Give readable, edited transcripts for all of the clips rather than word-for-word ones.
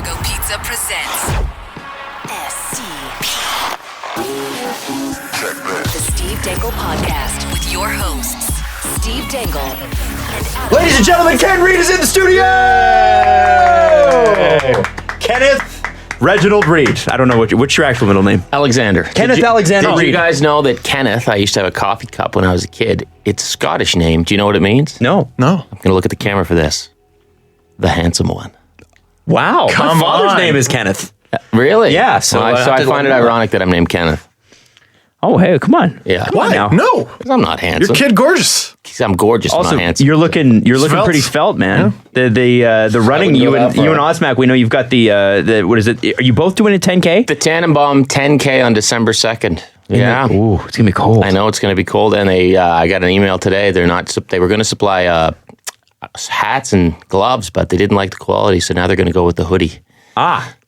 Go Pizza presents SCP. The Steve Dangle Podcast with your hosts, Steve Dangle and Adam. Ladies and gentlemen, Ken Reed is in the studio! Kenneth Reginald Reed. I don't know what's your actual middle name. Alexander. Kenneth Alexander Did Reed. you guys know that Kenneth, I used to have a coffee cup when I was a kid. It's a Scottish name. Do you know what it means? No. I'm going to look at the camera for this. The handsome one. Wow. My father's name is Kenneth. Really? Yeah, so I find it ironic that I'm named Kenneth. Oh, hey, come on. Yeah. Come on now. No. 'Cause I'm not handsome. Your kid gorgeous. 'Cause I'm gorgeous, Also, not handsome. you're looking Svelte. pretty svelte, man. The running, you and Osmac, we know you've got the what is it? Are you both doing a 10K? The Tannenbaum 10K on December 2nd. Yeah. Ooh, it's gonna be cold. I know it's going to be cold, and I got an email today. They were going to supply hats and gloves, but they didn't like the quality, so now they're going to go with the hoodie.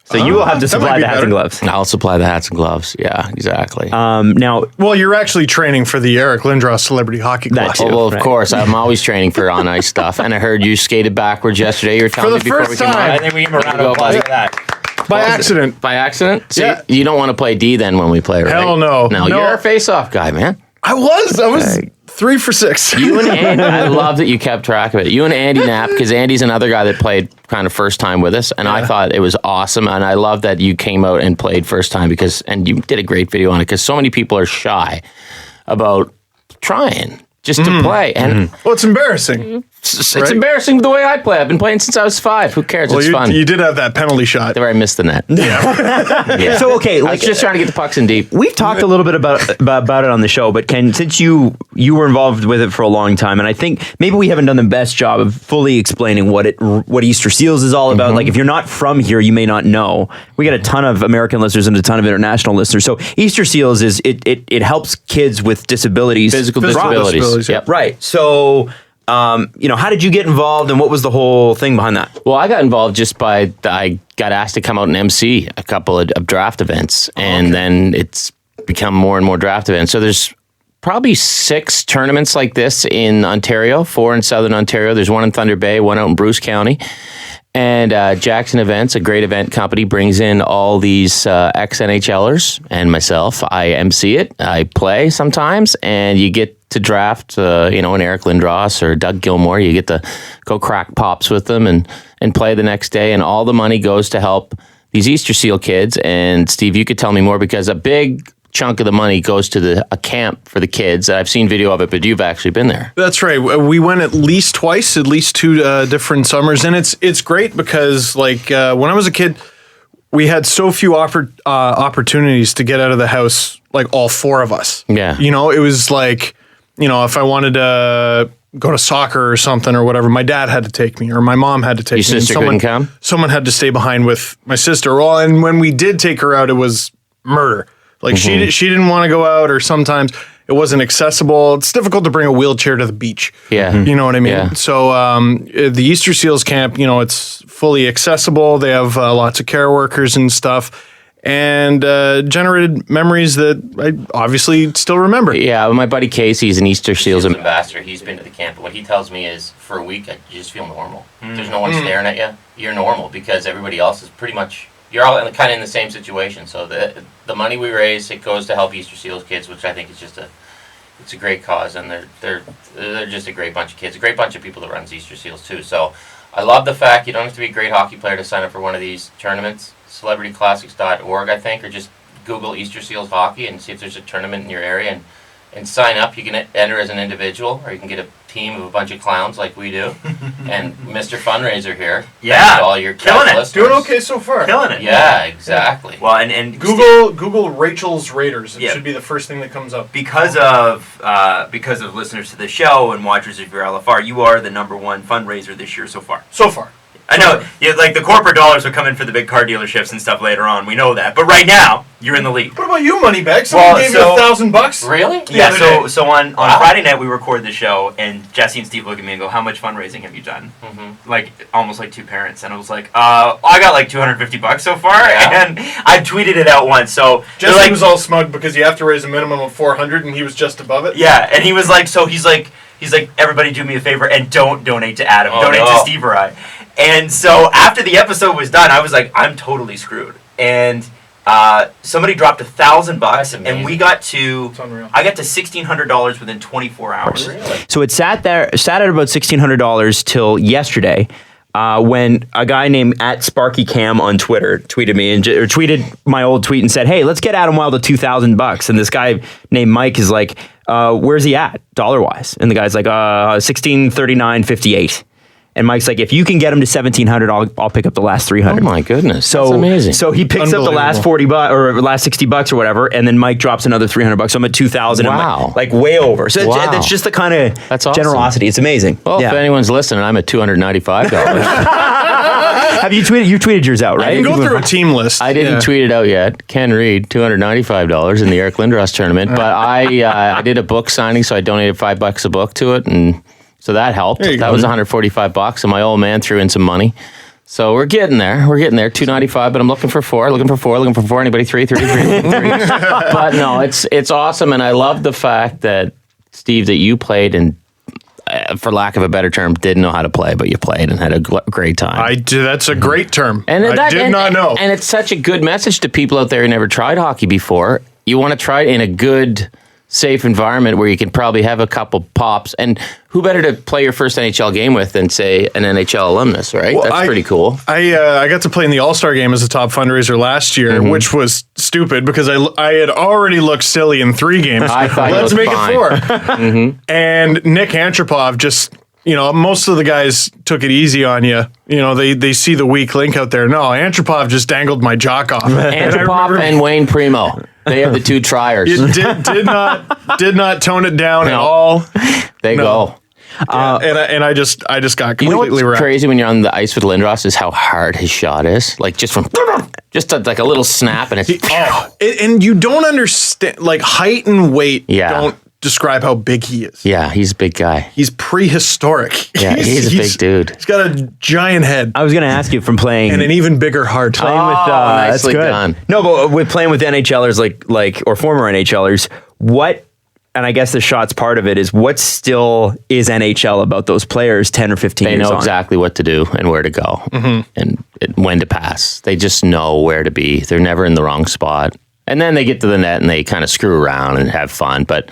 So you will have to that might supply be the hats and better. gloves. I'll supply the hats and gloves. Yeah, exactly. Now, Well, you're actually training for the Eric Lindros Celebrity Hockey Club. That too. Oh, well, of right. course. I'm always training for on ice stuff, and I heard you skated backwards yesterday. You were telling For me the before first we came time. on. I think we give him a round Go, of applause buddy. for that. By accident. By accident? So Yeah. you don't want to play D then when we play, right? Hell no. No, No. you're a face-off guy, man. I was 3 for 6. You and Andy, I love that you kept track of it. You and Andy Knapp, because Andy's another guy that played kind of first time with us, and I thought it was awesome, and I love that you came out and played first time and you did a great video on it, because so many people are shy about trying just to play, and Well, it's embarrassing. it's Right. embarrassing the way I play. I've been playing since I was 5. Who cares? Well, it's fun. you did have that penalty shot. Where I missed the net. Yeah. So okay, I was like just trying to get the pucks in deep. we've talked a little bit about it on the show, but Ken, since you were involved with it for a long time, and I think maybe we haven't done the best job of fully explaining what Easter Seals is all about. Like if you're not from here, you may not know. We got a ton of American listeners and a ton of international listeners. So Easter Seals is it helps kids with disabilities, Physical Physical disabilities. disabilities, yeah. Yep. right? So. How did you get involved, and what was the whole thing behind that? Well, I got involved just I got asked to come out and MC a couple of draft events, and then it's become more and more draft events. So there's probably 6 tournaments like this in Ontario, 4 in Southern Ontario. There's one in Thunder Bay, one out in Bruce County. And Jackson Events, a great event company, brings in all these ex-NHLers and myself. I MC it, I play sometimes, and you get to draft, an Eric Lindros or Doug Gilmore. You get to go crack pops with them and play the next day, and all the money goes to help these Easter Seal kids. And Steve, you could tell me more, because a big chunk of the money goes to a camp for the kids. I've seen video of it, but you've actually been there. That's right. We went at least twice, at least 2 different summers, and it's great because when I was a kid, we had so few opportunities to get out of the house, like all 4 of us. Yeah. It was like, if I wanted to go to soccer or something or whatever, my dad had to take me or my mom had to take me. Your sister couldn't come? Someone had to stay behind with my sister. Well, and when we did take her out, it was murder. Like she didn't want to go out, or sometimes it wasn't accessible. It's difficult to bring a wheelchair to the beach. Yeah. You know what I mean? Yeah. So the Easter Seals camp, it's fully accessible. They have lots of care workers and stuff, and generated memories that I obviously still remember. Yeah, my buddy Casey's an Easter Seals ambassador. He's been to the camp. What he tells me is, for a week, you just feel normal. There's no one staring at you. You're normal because everybody else is pretty much. You're all kind of in the same situation. So the money we raise, it goes to help Easter Seals kids, which I think is just it's a great cause, and they're just a great bunch of kids, a great bunch of people that runs Easter Seals too. So I love the fact you don't have to be a great hockey player to sign up for one of these tournaments. CelebrityClassics.org, I think, or just Google Easter Seals hockey and see if there's a tournament in your area and sign up. You can enter as an individual, or you can get a team of a bunch of clowns like we do. And Mr. Fundraiser here. Yeah, thanks to all your killing it. listeners. Doing okay so far. Killing it. Yeah, exactly. Well, and Google Rachel's Raiders. It Yeah. should be the first thing that comes up. because of listeners to the show and watchers of your LFR, you are the #1 fundraiser this year so far. So far. I know, like the corporate dollars will come in for the big car dealerships and stuff later on. We know that, but right now you're in the lead. What about you, Moneybag? Someone gave you $1,000. Really? Yeah. other So day. so on Wow. Friday night we record the show, and Jesse and Steve look at me and go, "How much fundraising have you done?" Like almost like 2 parents, and I was like, I got like $250 so far," Yeah. and I tweeted it out once. So they're Jesse like, was all smug because you have to raise a minimum of $400, and he was just above it. yeah, and he was like, so he's like, everybody do me a favor and don't donate to Adam, Oh, donate no. to Steve or I. And so after the episode was done, I was like, I'm totally screwed. And somebody dropped $1,000, and we got to. I got to $1,600 within 24 hours. Really? So it sat at about $1,600 till yesterday. When a guy named @SparkyCam on Twitter tweeted me or tweeted my old tweet and said, "Hey, let's get Adam Wild to $2,000." And this guy named Mike is like, "Where's he at dollar-wise?" And the guy's like, $1,639.58. And Mike's like, if you can get him to $1,700, I'll pick up the last $300. Oh my goodness, so that's amazing. So he picks up the last $40 or last $60 or whatever, and then Mike drops another $300. So I'm at $2,000. Wow, like way over. So that's just the kind of generosity. It's amazing. Well, if anyone's listening, I'm at $295. Have you tweeted? You tweeted yours out, right? You go through a team list. I didn't tweet it out yet. Ken Reed, $295 in the Eric Lindros tournament. But I did a book signing, so I donated $5 a book to it, and so that helped. That was $145, and my old man threw in some money. So we're getting there. $295, but I'm looking for four. Anybody? Three. But no, it's awesome, and I love the fact that, Steve, that you played and, for lack of a better term, didn't know how to play, but you played and had a great time. I did. That's a great term. And I did not know. And it's such a good message to people out there who never tried hockey before. You want to try it in a good, safe environment where you can probably have a couple pops. And who better to play your first NHL game with than, say, an NHL alumnus, right? Well, that's pretty cool. I got to play in the All-Star game as a top fundraiser last year, which was stupid because I had already looked silly in 3 games. I thought let's make fine. it 4. And Nick Antropov just, most of the guys took it easy on you. They see the weak link out there. No, Antropov just dangled my jock off. Antropov and Wayne Primo. They have the 2 triers. It did not tone it down at all. They go. And I just got completely what's wrecked. crazy when you're on the ice with Lindros is how hard his shot is. Like just like a little snap, and it's and you don't understand, like, height and weight don't describe how big he is. Yeah, he's a big guy. He's prehistoric. Yeah, he's a big dude. He's got a giant head. I was going to ask you from playing and an even bigger heart. Playing with nicely that's good. done. No, but with playing with NHLers like or former NHLers, what? And I guess the shot's part of it is what still is NHL about those players 10 or 15 years on. They know exactly what to do and where to go and when to pass. They just know where to be. They're never in the wrong spot. And then they get to the net and they kind of screw around and have fun. But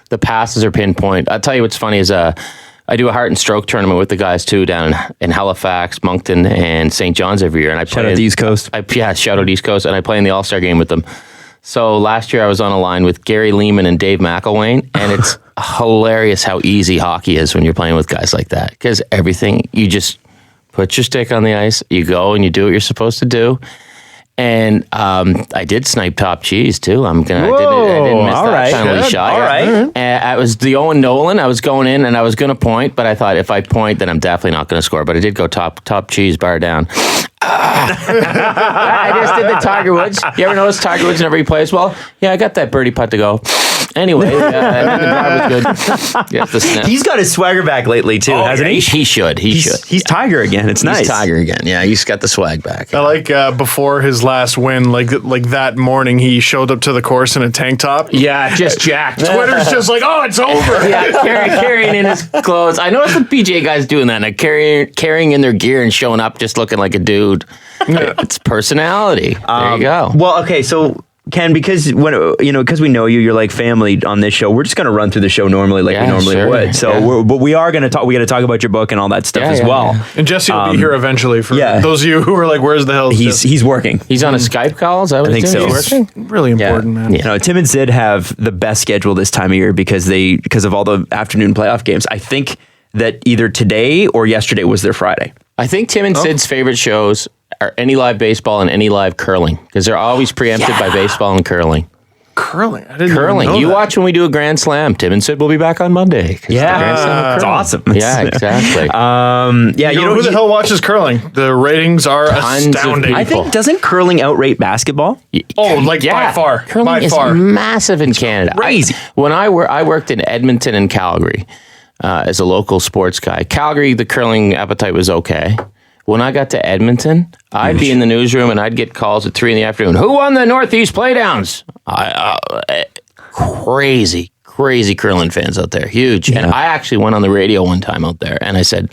the passes are pinpoint. I'll tell you what's funny is I do a heart and stroke tournament with the guys too down in Halifax, Moncton, and St. John's every year. And I shout out the East Coast. Shout out East Coast. And I play in the All-Star game with them. So last year I was on a line with Gary Lehman and Dave McElwain, and it's hilarious how easy hockey is when you're playing with guys like that. Because everything, you just put your stick on the ice, you go and you do what you're supposed to do. And I did snipe top cheese too. I didn't miss that penalty shot. All right. I was the Owen Nolan. I was going in and I was going to point, but I thought if I point, then I'm definitely not going to score. But I did go top cheese, bar down. I just did the Tiger Woods. You ever notice Tiger Woods whenever he plays well? Yeah, I got that birdie putt to go. Anyway, the drive was good. Yeah, the snap. He's got his swagger back lately too, hasn't he? He should. He's Tiger again. It's nice. He's Tiger again. Yeah, he's got the swag back. I like before his last win, like that morning, he showed up to the course in a tank top. Yeah, just jacked. Twitter's just like, oh, it's over. Yeah, carrying in his clothes. I noticed the PGA guys doing that, like carrying in their gear and showing up just looking like a dude. It's personality. There you go. Well, okay, so Ken, because because we know you, you're like family on this show. We're just going to run through the show normally, like we normally would. So, but we are going to talk. We got to talk about your book and all that stuff as well. Yeah. And Jesse will be here eventually. For those of you who are like, "Where's the hell?" He's working. He's on a Skype call. Is that what I think so. He's working? Really important, man. Yeah. Tim and Sid have the best schedule this time of year because of all the afternoon playoff games. I think that either today or yesterday was their Friday. I think Tim and Sid's favorite shows are any live baseball and any live curling because they're always preempted by baseball and curling. Curling. I didn't curling. Even know you that. watch when we do a Grand Slam. Tim and Sid will be back on Monday. Yeah, it's awesome. Yeah, exactly. Who the hell watches curling? The ratings are astounding. I think doesn't curling outrate basketball? By far. Curling by is far. massive in Canada. Crazy. When I worked in Edmonton and Calgary as a local sports guy. Calgary, the curling appetite was okay. When I got to Edmonton, I'd be in the newsroom and I'd get calls at 3 p.m. Who won the Northeast Playdowns? Crazy curling fans out there. Huge. Yeah. And I actually went on the radio one time out there and I said,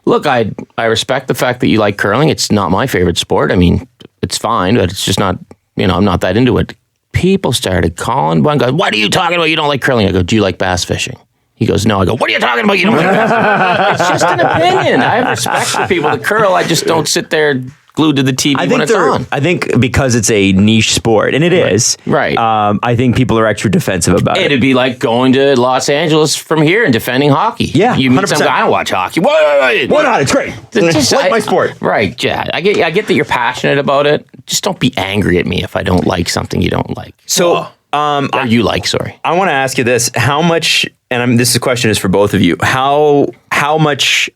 Look, I respect the fact that you like curling. It's not my favorite sport. I mean, it's fine, but it's just not, I'm not that into it. People started calling. One guy, what are you talking about? You don't like curling. I go, do you like bass fishing? He goes, no. I go, what are you talking about? You don't like bass fishing? It's just an opinion. I have respect for people that curl. I just don't sit there glued to the TV when it's on. I think because it's a niche sport, and it is. Right. I think people are extra defensive about it. It'd be like going to Los Angeles from here and defending hockey. Yeah, you meet 100%. some guy, I don't watch hockey. Why not? It's great. It's like my sport. Right. Yeah. I get that you're passionate about it. Just don't be angry at me if I don't like something you don't like. So, or you like, sorry. I want to ask you this: how much? And this question is for both of you. How much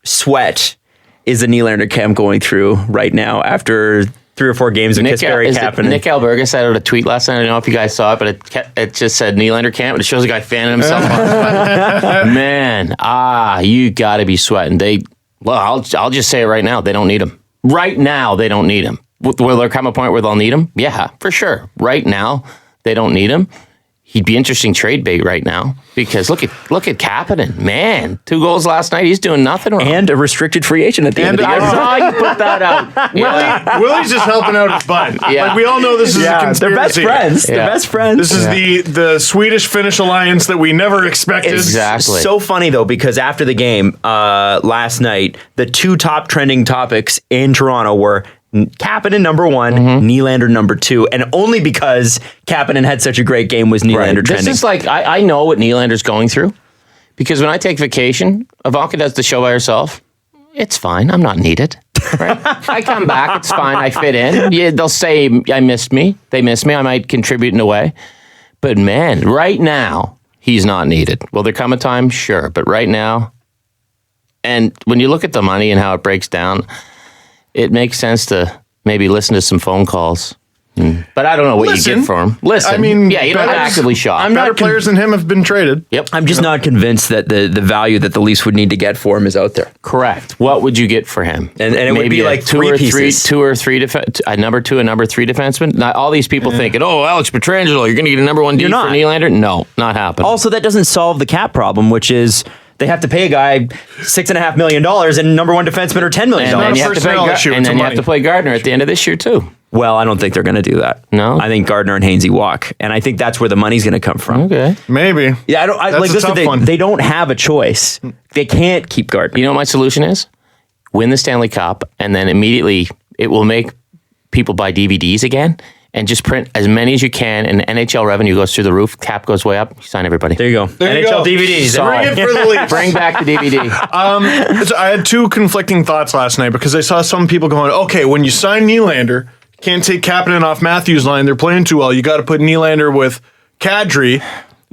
sweat is the Nylander camp going through right now after 3 or 4 games of Kasperi Kapanen? Nick Alberga sent out a tweet last night. I don't know if you guys saw it, but it just said Nylander camp, and it shows a guy fanning himself. Man, you got to be sweating. I'll just say it right now. They don't need him. Right now, they don't need him. Will there come a point where they'll need him? Yeah, for sure. Right now, they don't need him. He'd be interesting trade bait right now because look at Kapanen. Man, 2 goals last night. He's doing nothing wrong. And a restricted free agent at the end of the year. I saw you put that out. Yeah. Willie's just helping out his bud. Yeah. Like, we all know this is a conspiracy. They're best friends. Yeah. They're best friends. This is the Swedish-Finnish alliance that we never expected. Exactly. So funny, though, because after the game last night, the 2 top trending topics in Toronto were Kapanen number 1, Nylander number 2, and only because Kapanen had such a great game was Nylander trending. This is like, I know what Nylander's going through because when I take vacation, Ivanka does the show by herself. It's fine. I'm not needed. Right? I come back. It's fine. I fit in. Yeah, they'll say I missed me. They miss me. I might contribute in a way. But man, right now, he's not needed. Will there come a time? Sure. But right now, and when you look at the money and how it breaks down, it makes sense to maybe listen to some phone calls. But I don't know what you get for him. Listen. I mean, yeah, you don't have to actively shop. Better players than him have been traded. Yep. I'm just not convinced that the value that the Leafs would need to get for him is out there. Correct. What would you get for him? And it would be like 3 pieces. Two or three a number 2, a number 3 defenseman. Not all these people thinking, Alex Pietrangelo, you're going to get a number 1 D for Nylander. No, not happening. Also, that doesn't solve the cap problem, which is they have to pay a guy $6.5 million and number 1 defenseman or $10 million. And then you have to personnel pay issue, and it's then you money. have to play Gardner at the end of this year too. Well, I don't think they're going to do that. No? I think Gardner and Hainsey walk, and I think that's where the money's going to come from. Okay. Maybe. Yeah, That's a tough one. They don't have a choice. They can't keep Gardner. You know what my solution is? Win the Stanley Cup, and then immediately it will make people buy DVDs again, and just print as many as you can, and NHL revenue goes through the roof, cap goes way up, you sign everybody. There you go. There you NHL go. DVDs. Bring it for the Leafs. Bring back the DVD. So I had 2 conflicting thoughts last night because I saw some people going, okay, when you sign Nylander, can't take Kapanen off Matthews' line. They're playing too well. You got to put Nylander with Kadri,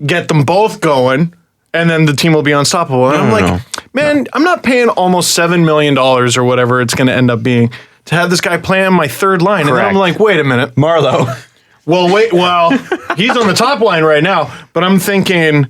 get them both going, and then the team will be unstoppable. And I'm like, man, I'm not paying almost $7 million or whatever it's going to end up being to have this guy play on my 3rd line. And then I'm like, wait a minute. Marlowe. Well, he's on the top line right now, but I'm thinking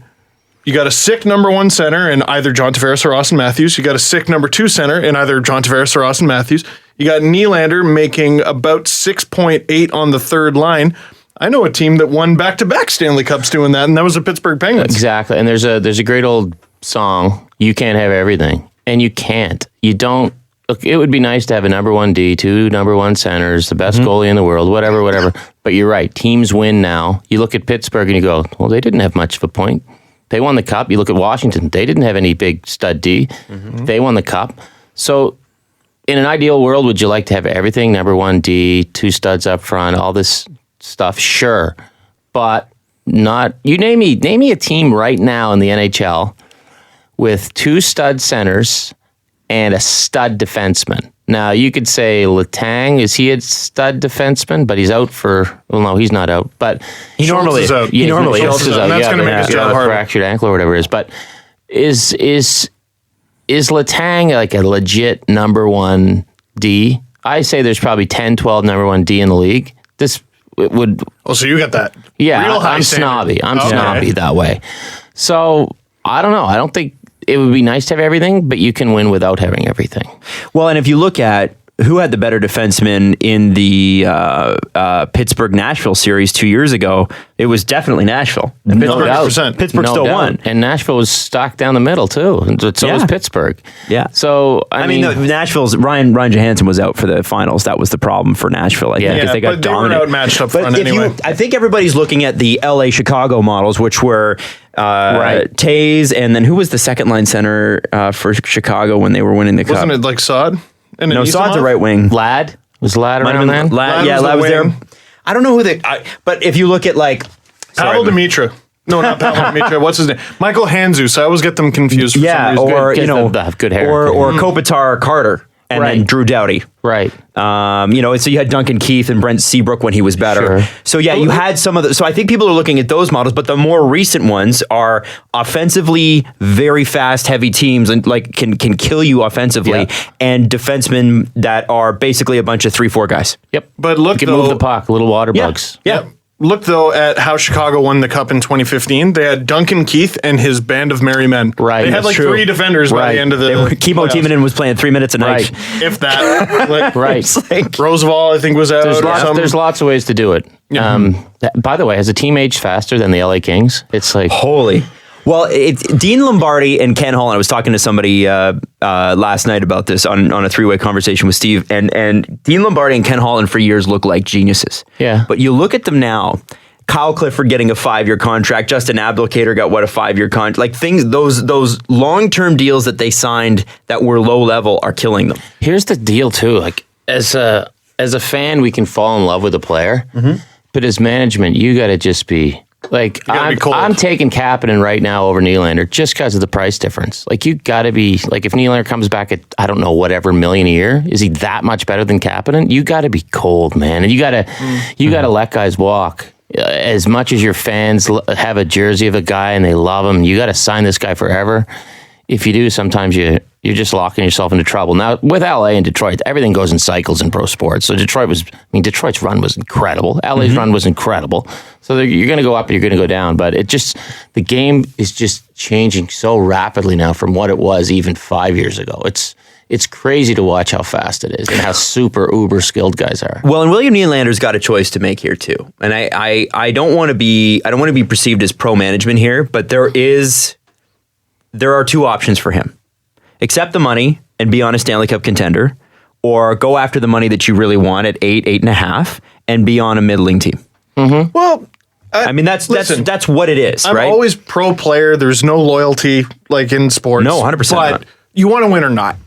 you got a sick number 1 center in either John Tavares or Austin Matthews. You got a sick number 2 center in either John Tavares or Austin Matthews. You got Nylander making about 6.8 on the 3rd line. I know a team that won back-to-back Stanley Cups doing that, and that was the Pittsburgh Penguins. Exactly. And there's a great old song, You Can't Have Everything. And you can't. You don't. Look, it would be nice to have a number 1 D, 2 number 1 centers, the best goalie in the world, whatever. But you're right. Teams win now. You look at Pittsburgh and you go, well, they didn't have much of a point. They won the Cup. You look at Washington. They didn't have any big stud D. They won the Cup. So in an ideal world, would you like to have everything? Number 1 D, 2 studs up front, all this stuff? Sure. But not, you name me a team right now in the NHL with 2 stud centers and a stud defenseman. Now, you could say Letang, is he a stud defenseman? But he's out for, well, no, he's not out. But He normally is out. He normally Schultz is. is out. And that's going to make his job harder. Fractured ankle or whatever it is. But is Letang like a legit number 1 D? I say there's probably 10, 12 number 1 D in the league. This would... Oh, so you got that. Yeah, real high I'm standard. snobby. I'm Okay. snobby that way. So, I don't know. I don't think it would be nice to have everything, but you can win without having everything. Well, and if you look at who had the better defenseman in the Pittsburgh-Nashville series 2 years ago? It was definitely Nashville. And No doubt. Pittsburgh still won. And Nashville was stocked down the middle, too. And so was Pittsburgh. Yeah. So, I mean Nashville's Ryan Johansson was out for the finals. That was the problem for Nashville, I think, because they got dominated. They were outmatched up front anyway. I think everybody's looking at the LA-Chicago models, which were Taze, and then who was the second line center for Chicago when they were winning the cup? Wasn't it like Saad? No, Saad's a right wing. Ladd? Was Ladd around then? Ladd was there. I don't know who but if you look at Pavel Dimitra. No, not Pavel Dimitra. What's his name? Michael Handzus. I always get them confused. For some reason. Or They have good hair. or Kopitar Carter. And then Drew Doughty. Right. So you had Duncan Keith and Brent Seabrook when he was better. Sure. So you had some of the. So I think people are looking at those models, but the more recent ones are offensively very fast, heavy teams and can kill you offensively, and defensemen that are basically a bunch of 3-4 guys. Yep. But look, you can move the puck, little water bugs. Yeah. Look, though, at how Chicago won the Cup in 2015. They had Duncan Keith and his band of merry men. Right. They had That's three defenders by the end of the Kimmo Timonen was playing 3 minutes a night. Right. If that. Right. Roosevelt, I think, was out. There's lots of ways to do it. By the way, has a team aged faster than the LA Kings? It's like... Holy... Well, Dean Lombardi and Ken Holland. I was talking to somebody last night about this on a 3-way conversation with Steve. And Dean Lombardi and Ken Holland for years look like geniuses. Yeah. But you look at them now. Kyle Clifford getting a 5-year contract. Justin Abdelkader got a 5-year contract. Those long-term deals that they signed that were low level are killing them. Here's the deal too. As a fan, we can fall in love with a player, but as management, you got to just be. I'm taking Kapanen right now over Nylander just because of the price difference. You got to be if Nylander comes back at I don't know whatever million a year, is he that much better than Kapanen? You got to be cold, man, and you got to let guys walk. As much as your fans have a jersey of a guy and they love him, you got to sign this guy forever. If you do, sometimes you're just locking yourself into trouble. Now, with LA and Detroit, everything goes in cycles in pro sports. So Detroit's run was incredible. LA's run was incredible. So you're going to go up and you're going to go down. But the game is just changing so rapidly now from what it was even 5 years ago. It's crazy to watch how fast it is and how super uber skilled guys are. Well, and William Nylander's got a choice to make here too. And I don't want to be perceived as pro management here, but there are two options for him. Accept the money and be on a Stanley Cup contender, or go after the money that you really want at 8.5, and be on a middling team. Mm-hmm. Well, that's what it is, I'm right? always pro player. There's no loyalty in sports. No, 100%. But you want to win or not.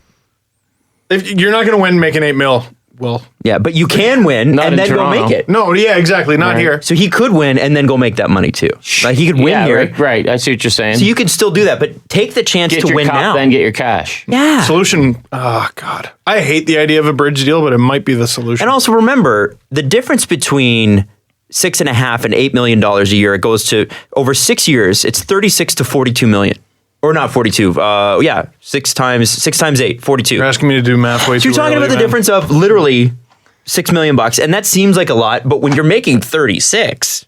If you're not going to win making $8 million, well, yeah, but you can win and then go make it. No, yeah, exactly. Not here. So he could win and then go make that money too. He could win here. Right. I see what you're saying. So you can still do that, but take the chance to win now. Then get your cash. Yeah. Solution. Oh, God. I hate the idea of a bridge deal, but it might be the solution. And also remember, the difference between $6.5 and $8 million a year, it goes to over 6 years, it's 36 to 42 million. Or not 42. 6 times 8, 42. You're asking me to do math way So you're talking about the difference of literally $6 million, and that seems like a lot, but when you're making 36,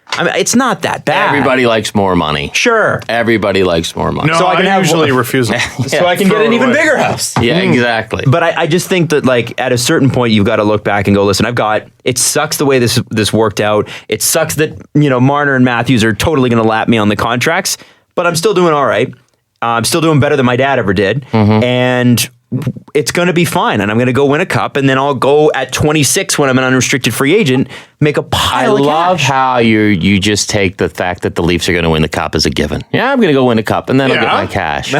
I mean, it's not that bad. Everybody likes more money. Sure. Everybody likes more money. No, so I usually refuse it. So I can get an even bigger house. Yeah, exactly. But I just think that at a certain point, you've got to look back and go, listen, it sucks the way this worked out. It sucks that, Marner and Matthews are totally going to lap me on the contracts, but I'm still doing all right. I'm still doing better than my dad ever did. And it's going to be fine. And I'm going to go win a cup. And then I'll go at 26 when I'm an unrestricted free agent, make a pile of cash. I love how you just take the fact that the Leafs are going to win the cup as a given. Yeah, I'm going to go win a cup and then I'll get my cash. Do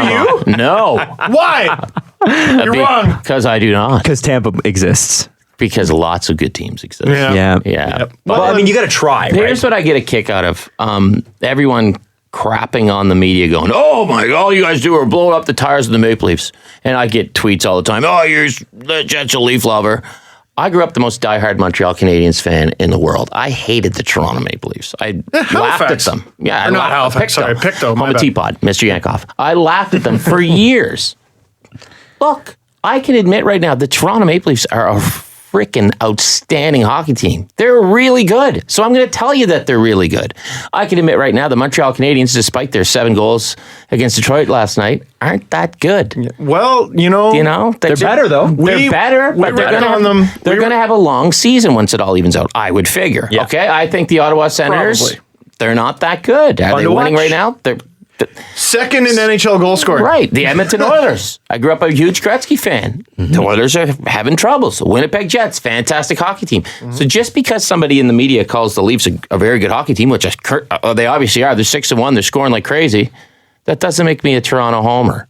you? No. Why? You're wrong. Because I do not. Because Tampa exists. Because lots of good teams exist. Yeah. Yep. Well, you got to try. Here's what I get a kick out of. Everyone crapping on the media going, oh my God, all you guys do are blowing up the tires of the Maple Leafs. And I get tweets all the time, oh, you're the Jets a Leaf lover. I grew up the most diehard Montreal Canadiens fan in the world. I hated the Toronto Maple Leafs. I laughed at them. Yeah, not Halifax. Sorry, Pictou. I'm a teapot, Mr. Yankoff. I laughed at them for years. Look, I can admit right now, the Toronto Maple Leafs are a freaking outstanding hockey team. They're really good. So I'm going to tell you that they're really good. I can admit right now the Montreal Canadiens, despite their 7 goals against Detroit last night, aren't that good. Well, they're better though. They're better, but they're going to have a long season once it all evens out, I would figure. Yeah. Okay, I think the Ottawa Senators, Probably. They're not that good. Are they winning right now? They're second in NHL goal scoring. right. The Edmonton Oilers. I grew up a huge Gretzky fan. The Oilers are having troubles. The Winnipeg Jets, fantastic hockey team. So just because somebody in the media calls the Leafs a very good hockey team, which they obviously are, they're 6-1, they're scoring like crazy, that doesn't make me a Toronto homer.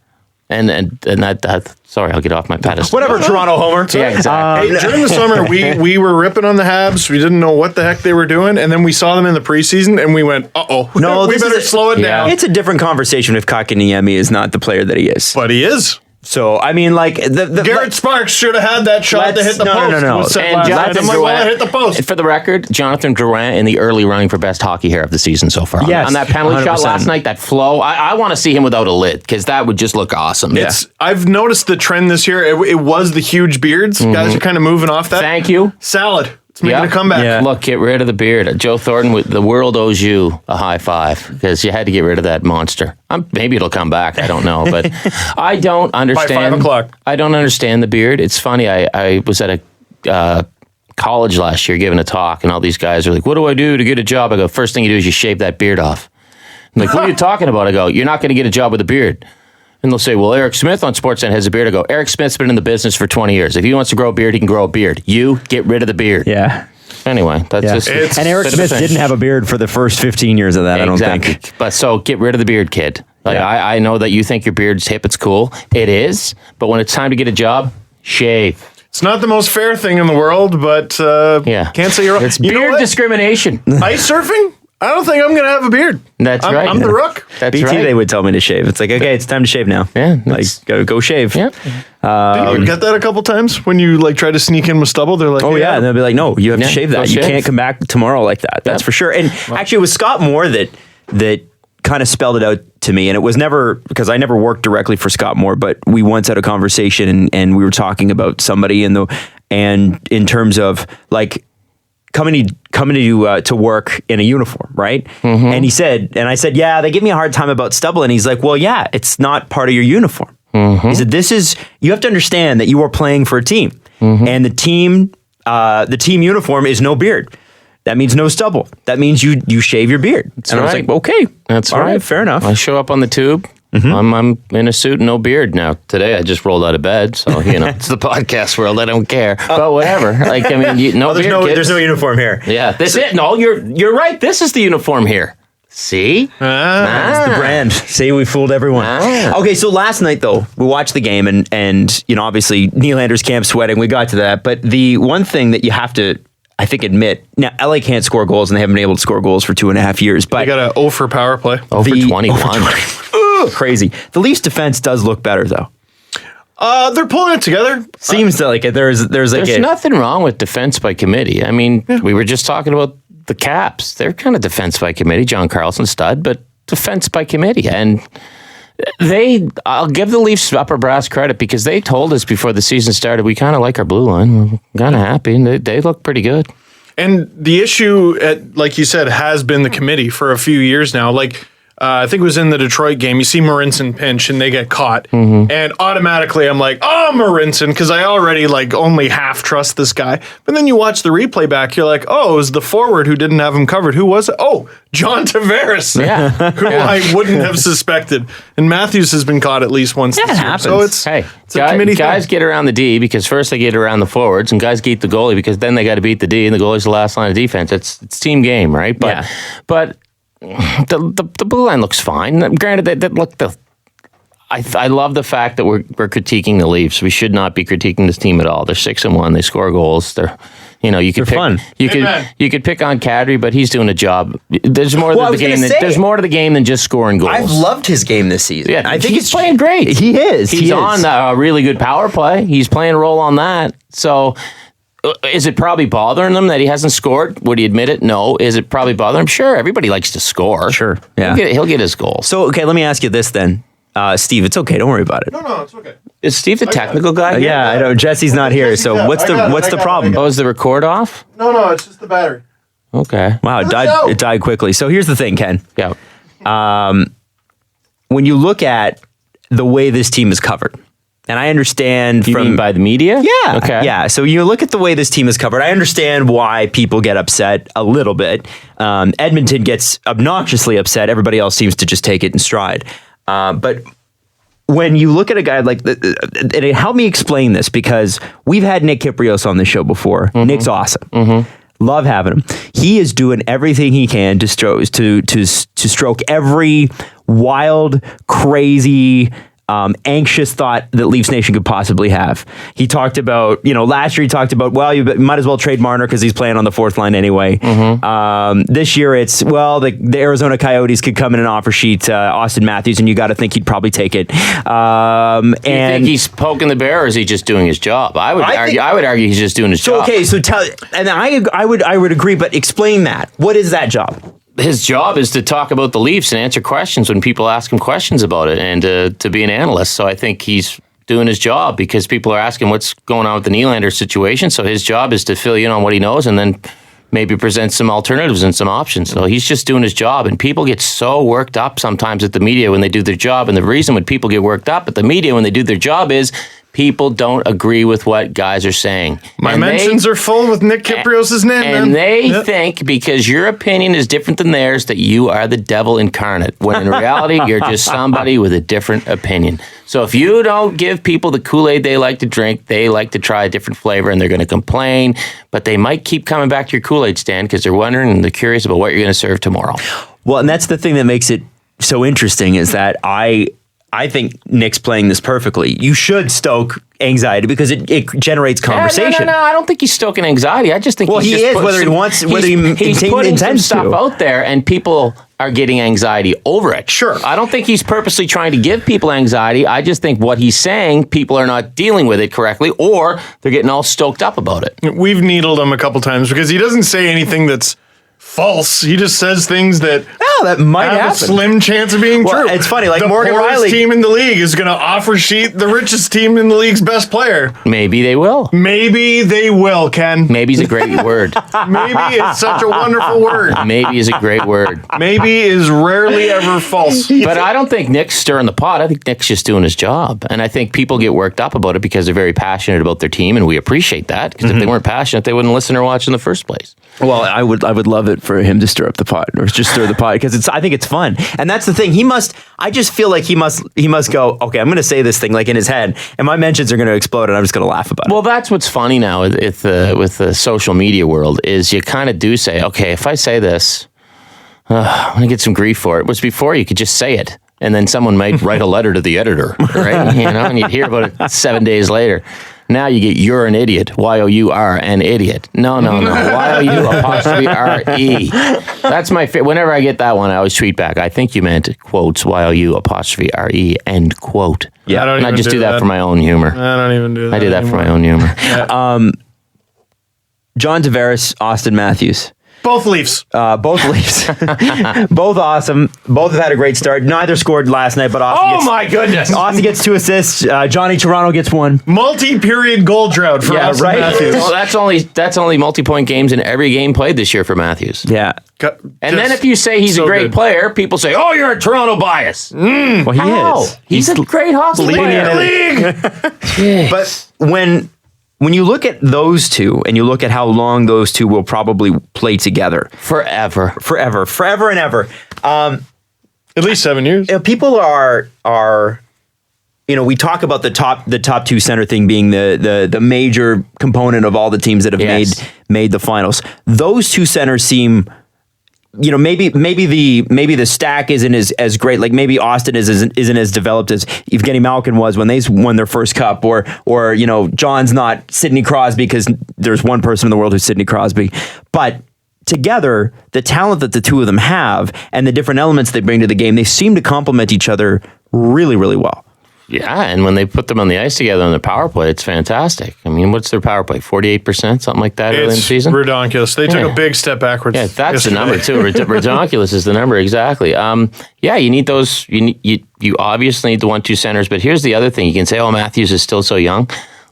And that sorry, I'll get off my pedestal. Whatever, Toronto homer. Yeah, exactly. Hey, during the summer, we were ripping on the Habs. We didn't know what the heck they were doing, and then we saw them in the preseason, and we went, "Uh-oh, No, we this better is slow it down." It's a different conversation if Kotkaniemi is not the player that he is. But he is. So, I mean, like... Garrett Sparks should have had that shot to hit the post. No. It was said And last night. Jonathan I'm like, well, Durant, I hit the post. for the record, Jonathan Durant in the early running for best hockey hair of the season so far. Yes, on that penalty 100%. shot last night, that flow, I want to see him without a lid because that would just look awesome. I've noticed the trend this year. It was the huge beards. Guys are kind of moving off that. Thank you. Salad. It's making a comeback. Yeah. Look, get rid of the beard. Joe Thornton, the world owes you a high five because you had to get rid of that monster. Maybe it'll come back. I don't know, but I don't understand. By 5 o'clock. I don't understand the beard. It's funny. I was at a college last year giving a talk, and all these guys are like, "What do I do to get a job?" I go, "First thing you do is you shave that beard off." I'm like, "What are you talking about?" I go, "You're not going to get a job with a beard." And they'll say, "Well, Eric Smith on Sportsnet has a beard." I go, "Eric Smith's been in the business for 20 years. If he wants to grow a beard, he can grow a beard. You get rid of the beard." Yeah. Anyway, that's just... And Eric Smith didn't have a beard for the first 15 years of that, I don't think. But so get rid of the beard, kid. Like Yeah. I know that you think your beard's hip, it's cool. It is. But when it's time to get a job, shave. It's not the most fair thing in the world, but can't say you're wrong. It's You know beard what? discrimination. Ice surfing? I don't think I'm going to have a beard. That's right. I'm the rook. That's BT, right. they would tell me to shave. It's like, okay, it's time to shave now. Yeah, Like, go shave. Yeah. Did you get that a couple times when you try to sneak in with stubble? They're like, Oh, yeah. And they'll be like, no, you have to Yeah, shave go that. You shave. can't come back tomorrow like that. That's for sure. And actually, it was Scott Moore that kind of spelled it out to me. And it was never, because I never worked directly for Scott Moore, but we once had a conversation and we were talking about somebody and in terms of like, coming to work in a uniform, right? Mm-hmm. And I said, yeah, they give me a hard time about stubble. And he's like, well, yeah, it's not part of your uniform. Mm-hmm. He said, you have to understand that you are playing for a team, and the team uniform is no beard. That means no stubble. That means you shave your beard. That's and I was right. like, okay, That's all right. fair enough. I show up on the tube. I'm in a suit and no beard now. Today I just rolled out of bed, so it's the podcast world. I don't care, but whatever. Like I mean, no beard. There's no uniform here. Yeah, this it. No, you're right. This is the uniform here. See, That's the brand. See, we fooled everyone. Okay, so last night though, we watched the game and obviously Nylander's camp sweating. We got to that, but the one thing that you have to, I think, admit, now LA can't score goals and they haven't been able to score goals for 2.5 years. But I got a 0 for power play. over 21. Crazy. The Leafs defense does look better though. They're pulling it together. Seems to like it. There's like There's nothing wrong with defense by committee. I mean, we were just talking about the Caps. They're kind of defense by committee. John Carlson stud, but defense by committee. And I'll give the Leafs upper brass credit because they told us before the season started, we kind of like our blue line. We're kind of happy, and they look pretty good. And the issue, like you said, has been the committee for a few years now. Like, I think it was in the Detroit game. You see Marinson pinch and they get caught. And automatically I'm like, oh, Marinson, because I already only half trust this guy. But then you watch the replay back, you're like, oh, it was the forward who didn't have him covered. Who was it? Oh, John Tavares, who I wouldn't have suspected. And Matthews has been caught at least once this year. happens. So it's Hey, a committee guys thing. get around the D because first they get around the forwards, and guys get the goalie because then they got to beat the D, and the goalie's the last line of defense. It's team game, right? But the blue line looks fine. Granted, I love the fact that we're critiquing the Leafs. We should not be critiquing this team at all. They're 6-1. They score goals. They're fun. You could pick on Kadri, but he's doing a job. There's more to the game. There's more to the game than just scoring goals. I've loved his game this season. Yeah, I think he's playing great. He is. He's on a really good power play. He's playing a role on that. So, is it probably bothering him that he hasn't scored? Would he admit it? No. Is it probably bothering him? Sure. Everybody likes to score. Sure. Yeah. He'll get his goals. So, okay, let me ask you this then. Steve, it's okay. Don't worry about it. No, it's okay. Is Steve the technical guy? Yeah, I know. Jesse's not here. So what's the problem? Oh, is the record off? No, it's just the battery. Okay. Wow, it died quickly. So here's the thing, Ken. Yeah. When you look at the way this team is covered, and I understand You mean by the media? Yeah. Okay. Yeah. So you look at the way this team is covered. I understand why people get upset a little bit. Edmonton gets obnoxiously upset. Everybody else seems to just take it in stride. But when you look at a guy like and it helped me explain this because we've had Nick Kyprios on the show before. Mm-hmm. Nick's awesome. Mm-hmm. Love having him. He is doing everything he can to stroke every wild, crazy, anxious thought that Leafs Nation could possibly have. He talked about, last year he talked about, well, you might as well trade Marner because he's playing on the fourth line anyway. Mm-hmm. This year it's, well, the Arizona Coyotes could come in an offer sheet, Austin Matthews, and you got to think he'd probably take it. Do you think he's poking the bear, or is he just doing his job? I would argue he's just doing his job. Okay, so I would agree, but explain that. What is that job? His job is to talk about the Leafs and answer questions when people ask him questions about it, and to be an analyst. So I think he's doing his job because people are asking what's going on with the Nylander situation. So his job is to fill you in on what he knows and then maybe present some alternatives and some options. So he's just doing his job. And people get so worked up sometimes at the media when they do their job. And the reason when people get worked up at the media when they do their job is people don't agree with what guys are saying. My mentions are full with Nick Kyprios' name, man. And they think because your opinion is different than theirs that you are the devil incarnate, when in reality, you're just somebody with a different opinion. So if you don't give people the Kool-Aid they like to drink, they like to try a different flavor and they're going to complain, but they might keep coming back to your Kool-Aid stand because they're wondering and they're curious about what you're going to serve tomorrow. Well, and that's the thing that makes it so interesting is that I think Nick's playing this perfectly. You should stoke anxiety because it generates conversation. No, I don't think he's stoking anxiety. I just think he's putting some stuff out there and people are getting anxiety over it. Sure. I don't think he's purposely trying to give people anxiety. I just think what he's saying, people are not dealing with it correctly or they're getting all stoked up about it. We've needled him a couple times because he doesn't say anything that's false. He just says things that that might have happen. a slim chance of being true. It's funny, like the Morgan poorest Riley team in the league is going to offer sheet the richest team in the league's best player. Maybe they will. Maybe they will, Ken. Maybe is a great word. Maybe is such a wonderful word. Maybe is a great word. Maybe is rarely ever false. But I don't think Nick's stirring the pot. I think Nick's just doing his job. And I think people get worked up about it because they're very passionate about their team, and we appreciate that. Because if they weren't passionate, they wouldn't listen or watch in the first place. Well, I would love it for him to stir up the pot or just stir the pot because I think it's fun. And that's the thing. I just feel like he must go, okay, I'm going to say this thing like in his head and my mentions are going to explode and I'm just going to laugh about it. Well, that's what's funny now with the social media world is you kind of do say, okay, if I say this, I'm going to get some grief for it. Whereas before you could just say it and then someone might write a letter to the editor, right? And you'd hear about it 7 days later. Now you get you're an idiot. Y-O-U-R, an idiot. No. Y-O-U''R-E. That's my favorite. Whenever I get that one, I always tweet back. I think you meant quotes Y-O-U''R-E, end quote. Yeah, I just do that for my own humor. I don't even do that. I do that for my own humor. Yeah. John Tavares, Austin Matthews. Both Leafs. Both Leafs. Both awesome. Both have had a great start. Neither scored last night, but My goodness. Austin gets 2 assists. Johnny Toronto gets 1. Multi-period goal drought for Austin Matthews. Well, that's only multi-point games in every game played this year for Matthews. Yeah. And then if you say he's a great player, people say, "Oh, you're a Toronto bias." Well, he is. He's a great hockey player. But when you look at those two and you look at how long those two will probably play together. Forever and ever. At least 7 years. People are we talk about the top two center thing being the major component of all the teams that have made the finals. Those two centers seem maybe the stack isn't as great. Like maybe Austin isn't as developed as Evgeny Malkin was when they won their first cup, or John's not Sidney Crosby because there's one person in the world who's Sidney Crosby. But together, the talent that the two of them have and the different elements they bring to the game, they seem to complement each other really, really well. Yeah, and when they put them on the ice together on the power play, it's fantastic. I mean, what's their power play? 48%, something like that early in the season? It's ridiculous. They took a big step backwards. Yeah, that's the number, too. Ridiculous is the number, exactly. Yeah, you need those. You obviously need the 1-2 centers, but here's the other thing. You can say, Matthews is still so young.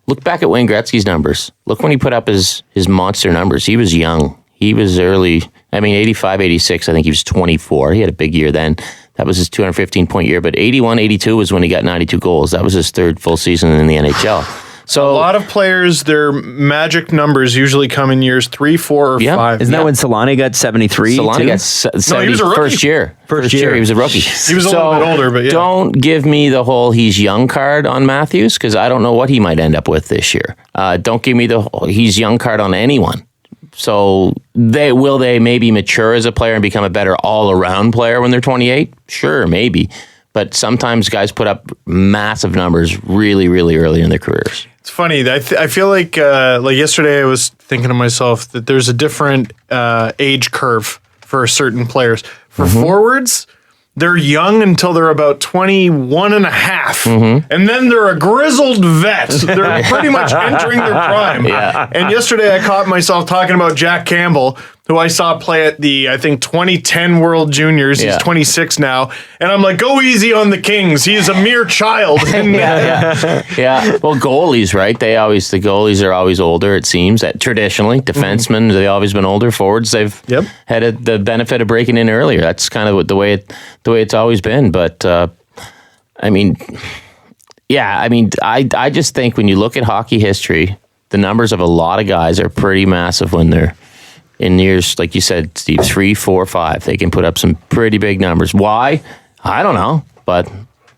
Look back at Wayne Gretzky's numbers. Look when he put up his monster numbers. He was young. He was early. I mean, 85, 86, I think he was 24. He had a big year then. That was his 215-point year. But 81, 82 was when he got 92 goals. That was his third full season in the NHL. So a lot of players, their magic numbers usually come in years 3, 4, or 5. Isn't that when Solani got 73? Solani got 70 No, he was a rookie. first year. First year, he was a rookie. He was a little bit older, but yeah. Don't give me the whole he's young card on Matthews, because I don't know what he might end up with this year. Don't give me the whole he's young card on anyone. So will they maybe mature as a player and become a better all-around player when they're 28? Sure, maybe. But sometimes guys put up massive numbers really, really early in their careers. It's funny. I feel like yesterday I was thinking to myself that there's a different age curve for certain players. For forwards, they're young until they're about 21 and a half. And then they're a grizzled vet. They're pretty much entering their prime. Yeah. And yesterday I caught myself talking about Jack Campbell, who I saw play at the, I think, 2010 World Juniors. He's 26 now. And I'm like, go easy on the Kings. He's a mere child. And, Yeah. Well, goalies, right? The goalies are always older, it seems. Traditionally, defensemen, they've always been older. Forwards, they've had the benefit of breaking in earlier. That's kind of the way it's always been. But, I just think when you look at hockey history, the numbers of a lot of guys are pretty massive when they're in years, like you said, Steve, 3, 4, 5. They can put up some pretty big numbers. Why? I don't know, but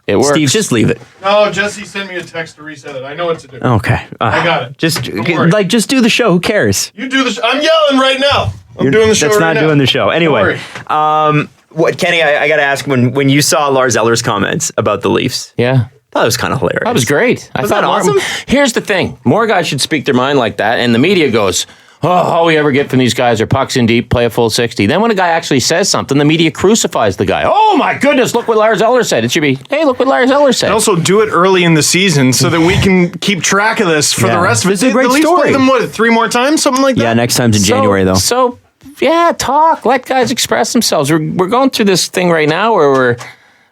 it works. Steve, just leave it. No, Jesse sent me a text to reset it. I know what to do. Okay. I got it. Just do the show. Who cares? You do the show. I'm yelling right now. I'm doing the show That's right now. not doing the show. Anyway, what, Kenny, I got to ask, when you saw Lars Eller's comments about the Leafs, Yeah. that was kind of hilarious. That was great. Was that awesome? Here's the thing. More guys should speak their mind like that, and the media goes, all we ever get from these guys are pucks in deep, play a full 60. Then when a guy actually says something, the media crucifies the guy. Oh, my goodness, look what Lars Eller said. It should be, hey, look what Lars Eller said. And also do it early in the season so that we can keep track of this for the rest of it. It's a great the Leafs story. play them, 3 more times? Something like that? Yeah, next time's in January, though. So, yeah, talk. Let guys express themselves. We're going through this thing right now where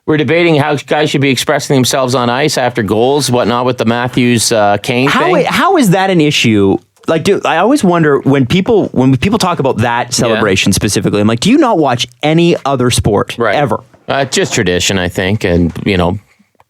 we're debating how guys should be expressing themselves on ice after goals, whatnot, with the Matthews Kane thing. How is that an issue? Like, dude, I always wonder when people talk about that celebration specifically. I'm like, do you not watch any other sport ever? Just tradition, I think, and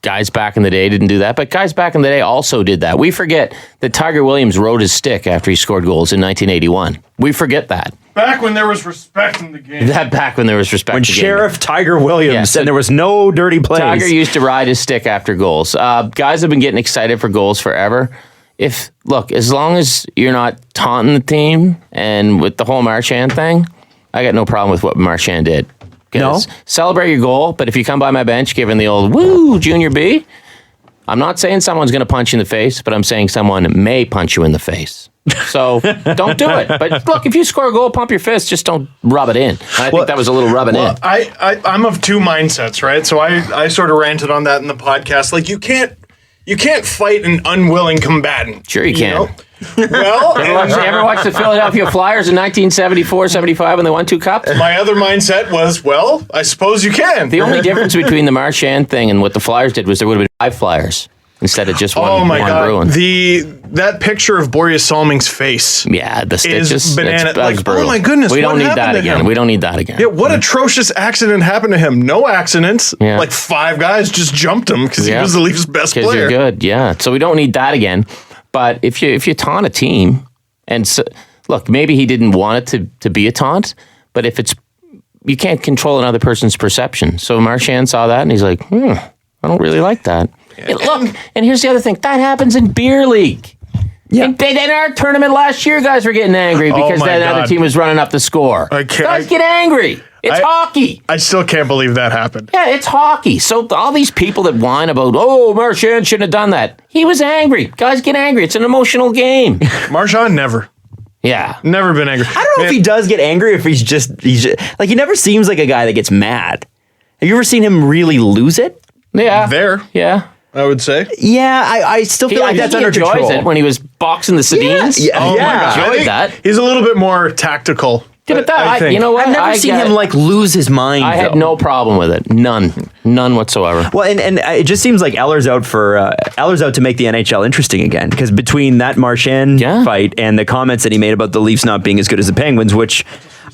guys back in the day didn't do that, but guys back in the day also did that. We forget that Tiger Williams rode his stick after he scored goals in 1981. We forget that. Back when there was respect in the game. Back when there was respect. When Sheriff Tiger Williams and there was no dirty plays. Tiger used to ride his stick after goals. Guys have been getting excited for goals forever. As long as you're not taunting the team and with the whole Marchand thing, I got no problem with what Marchand did. No? Celebrate your goal, but if you come by my bench giving the old woo Junior B, I'm not saying someone's going to punch you in the face, but I'm saying someone may punch you in the face. So don't do it. But look, if you score a goal, pump your fist, just don't rub it in. And I think that was a little rubbing in. I'm of two mindsets, right? So I sort of ranted on that in the podcast. Like, you can't fight an unwilling combatant. Sure you can. Know? Well, ever watch the Philadelphia Flyers in 1974-75 when they won 2 cups? My other mindset was, well, I suppose you can. The only difference between the Marchand thing and what the Flyers did was there would have been 5 Flyers instead of just one. Oh my God! Bruin. That picture of Boreas Salming's face. Yeah, the stitches. Is banana. Like, oh my goodness! We don't need what that happened to again. him? We don't need that again. Yeah, what atrocious accident happened to him? No accidents. Yeah. Like 5 guys just jumped him because he was the Leafs' best player. Because you're good, yeah. So we don't need that again. But if you taunt a team, and look, maybe he didn't want it to be a taunt, but if you can't control another person's perception. So Marchand saw that and he's like, I don't really like that. Yeah. Look, and here's the other thing. That happens in beer league. Yeah. In our tournament last year, guys were getting angry because that other team was running up the score. Guys get angry. It's hockey. I still can't believe that happened. Yeah, it's hockey. So all these people that whine about, Marchand shouldn't have done that. He was angry. Guys get angry. It's an emotional game. Marchand never. Yeah. Never been angry. I don't know if he does get angry, if he's just like, he never seems like a guy that gets mad. Have you ever seen him really lose it? Yeah. There. Yeah. I would say. Yeah, I still feel like that's under enjoys control. it when he was boxing the Sedins. Yeah. Oh my God. enjoyed I think that. He's a little bit more tactical. Yeah, but I think. you know what? I've never seen him lose his mind. I had though. no problem with it. None whatsoever. Well, and it just seems like Eller's out to make the NHL interesting again, because between that Marchand fight and the comments that he made about the Leafs not being as good as the Penguins, which,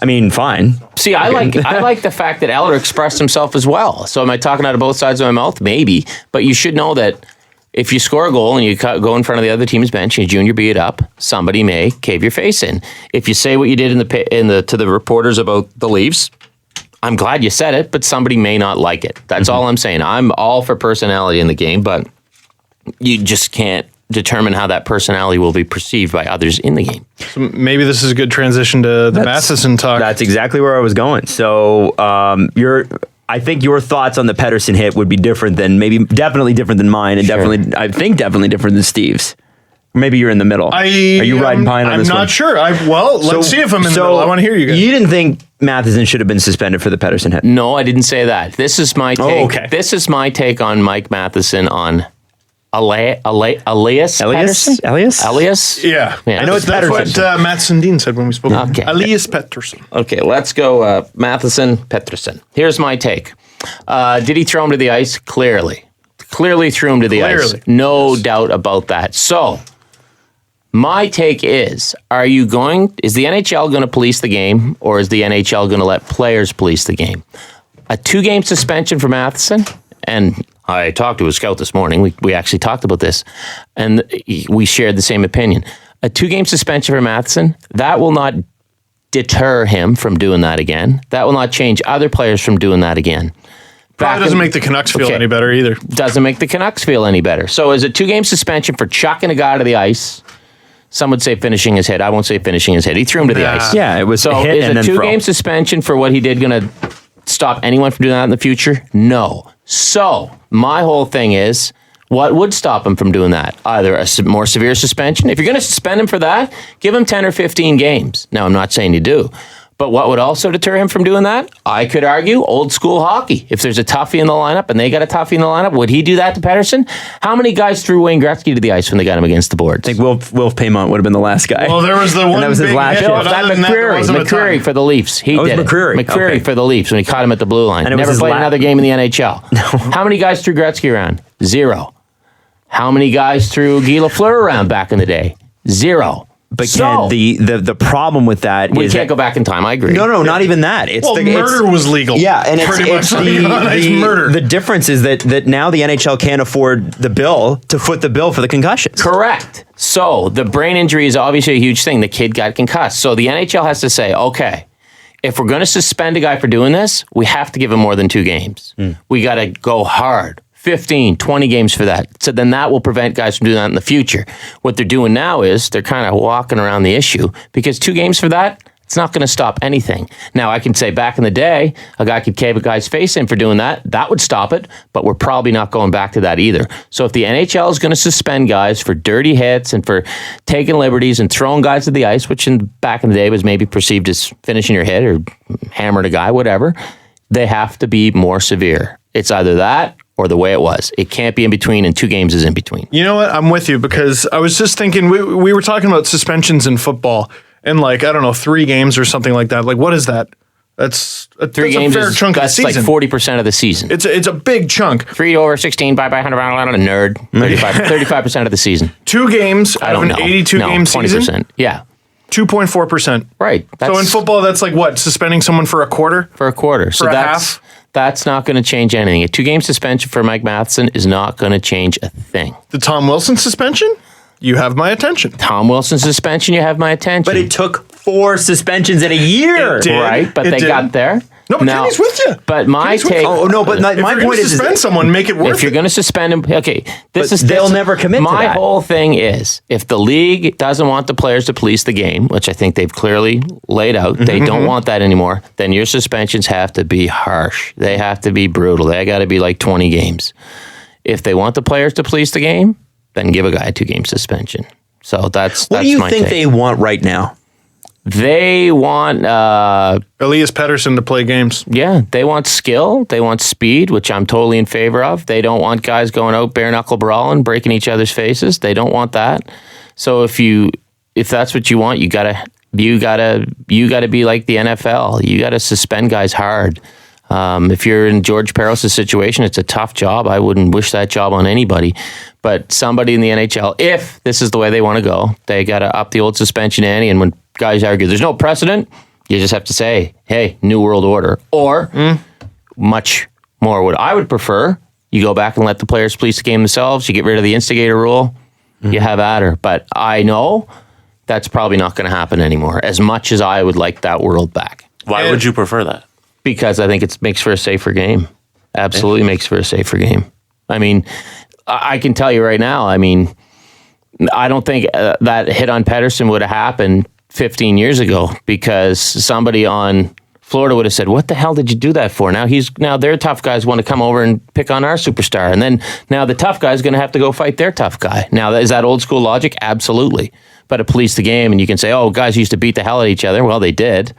I mean, fine. See, I like the fact that Eller expressed himself as well. So am I talking out of both sides of my mouth? Maybe, but you should know that if you score a goal and you go in front of the other team's bench and you junior beat it up, somebody may cave your face in. If you say what you did to the reporters about the Leafs, I'm glad you said it, but somebody may not like it. That's all I'm saying. I'm all for personality in the game, but you just can't determine how that personality will be perceived by others in the game. So maybe this is a good transition to the Matheson talk. That's exactly where I was going. So I think your thoughts on the Pettersson hit would be different than definitely different than mine, and definitely different than Steve's. Maybe you're in the middle. Are you riding pine on this one? I'm not sure. Let's see if I'm in the middle. I want to hear you guys. You didn't think Matheson should have been suspended for the Pettersson hit? No, I didn't say that. This is my take. Oh, okay. This is my take on Mike Matheson on Elias Pettersson? Elias? Yeah. I know it's That's Pettersson. what Matt Sundin said when we spoke. Okay. Elias Pettersson. Okay, let's go Matheson, Pettersson. Here's my take. Did he throw him to the ice? Clearly threw him to the ice. No doubt about that. So, my take is, is the NHL going to police the game, or is the NHL going to let players police the game? A 2-game suspension for Matheson, and I talked to a scout this morning. We actually talked about this, and we shared the same opinion. A 2-game suspension for Matheson, that will not deter him from doing that again. That will not change other players from doing that again. Probably doesn't make the Canucks feel any better either. Doesn't make the Canucks feel any better. So is a 2-game suspension for chucking a guy to the ice. Some would say finishing his hit. I won't say finishing his hit. He threw him to the ice. Yeah, it was so a hit is and a then 2-game suspension for what he did going to stop anyone from doing that in the future? No. So my whole thing is, what would stop him from doing that? Either a more severe suspension. If you're going to suspend him for that, give him 10 or 15 games. Now, I'm not saying you do. But what would also deter him from doing that? I could argue old school hockey. If there's a toughie in the lineup and they got a toughie in the lineup, would he do that to Pettersson? How many guys threw Wayne Gretzky to the ice when they got him against the boards? I think Wilf Paymont would have been the last guy. Well, there was the one and that was his big last hit, hit. but other than that, there wasn't a ton. McCreary for the Leafs. He did McCreary. it. McCreary Okay. for the Leafs when he caught him at the blue line. And it was Never his played another game in the NHL. How many guys threw Gretzky around? 0. How many guys threw Guy Lafleur around back in the day? 0. But Ken, the problem with that we is can't go back in time. I agree. No, not even that. It's murder was legal. Yeah, and it's murder. The difference is that now the NHL can't afford the bill to foot the bill for the concussions. Correct. So the brain injury is obviously a huge thing. The kid got concussed. So the NHL has to say, okay, if we're going to suspend a guy for doing this, we have to give him more than 2 games. We got to go hard. 15, 20 games for that. So then that will prevent guys from doing that in the future. What they're doing now is they're kind of walking around the issue because 2 games for that, it's not going to stop anything. Now, I can say back in the day, a guy could cave a guy's face in for doing that. That would stop it, but we're probably not going back to that either. So if the NHL is going to suspend guys for dirty hits and for taking liberties and throwing guys to the ice, which back in the day was maybe perceived as finishing your hit or hammering a guy, whatever, they have to be more severe. It's either that or the way it was. It can't be in between, and 2 games is in between. You know what? I'm with you because I was just thinking, we were talking about suspensions in football and 3 games or something like that. Like, what is that? That's a games fair chunk of the season. That's like 40% of the season. It's a big chunk. 3 over 16, bye 100, nerd. 35% of the season. 2 games out of an 82-game season? 20%. Yeah. 2.4%. Right. So in football, that's like what? Suspending someone for a quarter? For a quarter. So that's not going to change anything. A 2-game suspension for Mike Matheson is not going to change a thing. The Tom Wilson suspension? You have my attention. Tom Wilson suspension, you have my attention. But it took 4 suspensions in a year. It did. Right, but they got there. No, but Kenny's with you. But my take... Oh, no, but my point is... suspend someone, make it worth it. If you're going to suspend him... Okay, they'll never commit to that. My whole thing is, if the league doesn't want the players to police the game, which I think they've clearly laid out, they don't want that anymore, then your suspensions have to be harsh. They have to be brutal. They got to be like 20 games. If they want the players to police the game, then give a guy a 2-game suspension. So that's What do you my think take. they want right now? They want Elias Pettersson to play games. Yeah, they want skill. They want speed, which I'm totally in favor of. They don't want guys going out bare knuckle brawling, breaking each other's faces. They don't want that. So if that's what you want, you gotta be like the NFL. You gotta suspend guys hard. If you're in George Parros' situation, it's a tough job. I wouldn't wish that job on anybody. But somebody in the NHL, if this is the way they want to go, they gotta up the old suspension ante. And when guys argue there's no precedent, you just have to say, hey, new world order. Or much more what I would prefer, you go back and let the players police the game themselves. You get rid of the instigator rule. You have at her. But I know that's probably not going to happen anymore, as much as I would like that world back. Why would you prefer that? Because I think it makes for a safer game. Absolutely makes for a safer game. I mean, I can tell you right now, I don't think that hit on Pettersson would have happened 15 years ago, because somebody on Florida would have said, what the hell did you do that for? Now their tough guys want to come over and pick on our superstar. And then now the tough guy is going to have to go fight their tough guy. Now, is that old school logic? Absolutely. But to police the game, and you can say, oh, guys used to beat the hell out of each other. Well, they did.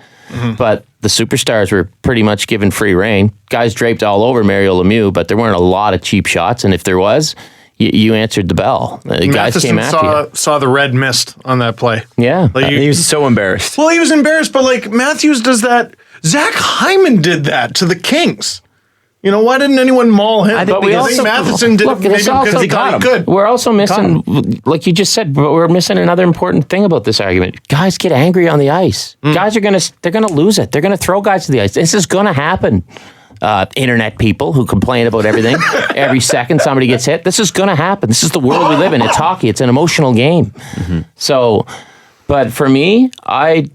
But the superstars were pretty much given free reign. Guys draped all over Mario Lemieux, but there weren't a lot of cheap shots. And if there was, you answered the bell. Guys came after you. Saw the red mist on that play. Yeah. He was so embarrassed. Well, he was embarrassed, but like Matthews does that. Zach Hyman did that to the Kings. You know, why didn't anyone maul him? I think Matheson did it maybe because he thought he could. We're also missing, like you just said, but we're missing another important thing about this argument. Guys get angry on the ice. Guys are they're gonna lose it. They're gonna throw guys to the ice. This is gonna happen. Internet people who complain about everything. Every second somebody gets hit. This is gonna happen. This is the world we live in. It's hockey. It's an emotional game. So, but for me, I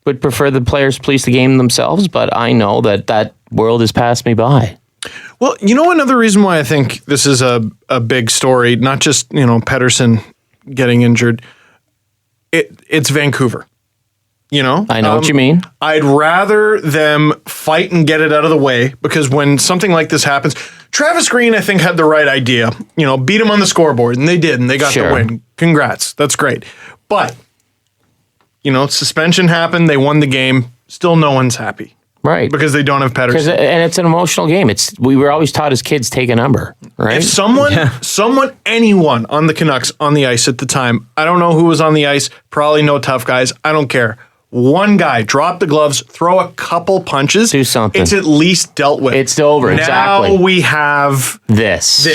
would prefer the players police the game themselves, but I know that world has passed me by. Well, you know, another reason why I think this is a big story, not just, Pettersson getting injured, it's Vancouver. I know what you mean. I'd rather them fight and get it out of the way, because when something like this happens, Travis Green, I think, had the right idea. Beat him on the scoreboard, and they did, and they got the win. Congrats. That's great. But, suspension happened. They won the game. Still no one's happy. Right. Because they don't have Pettersson. And it's an emotional game. We were always taught as kids, take a number, right? If anyone on the Canucks on the ice at the time, I don't know who was on the ice, probably no tough guys, I don't care. One guy, drop the gloves, throw a couple punches. Do something. It's at least dealt with. It's over, exactly. Now we have this,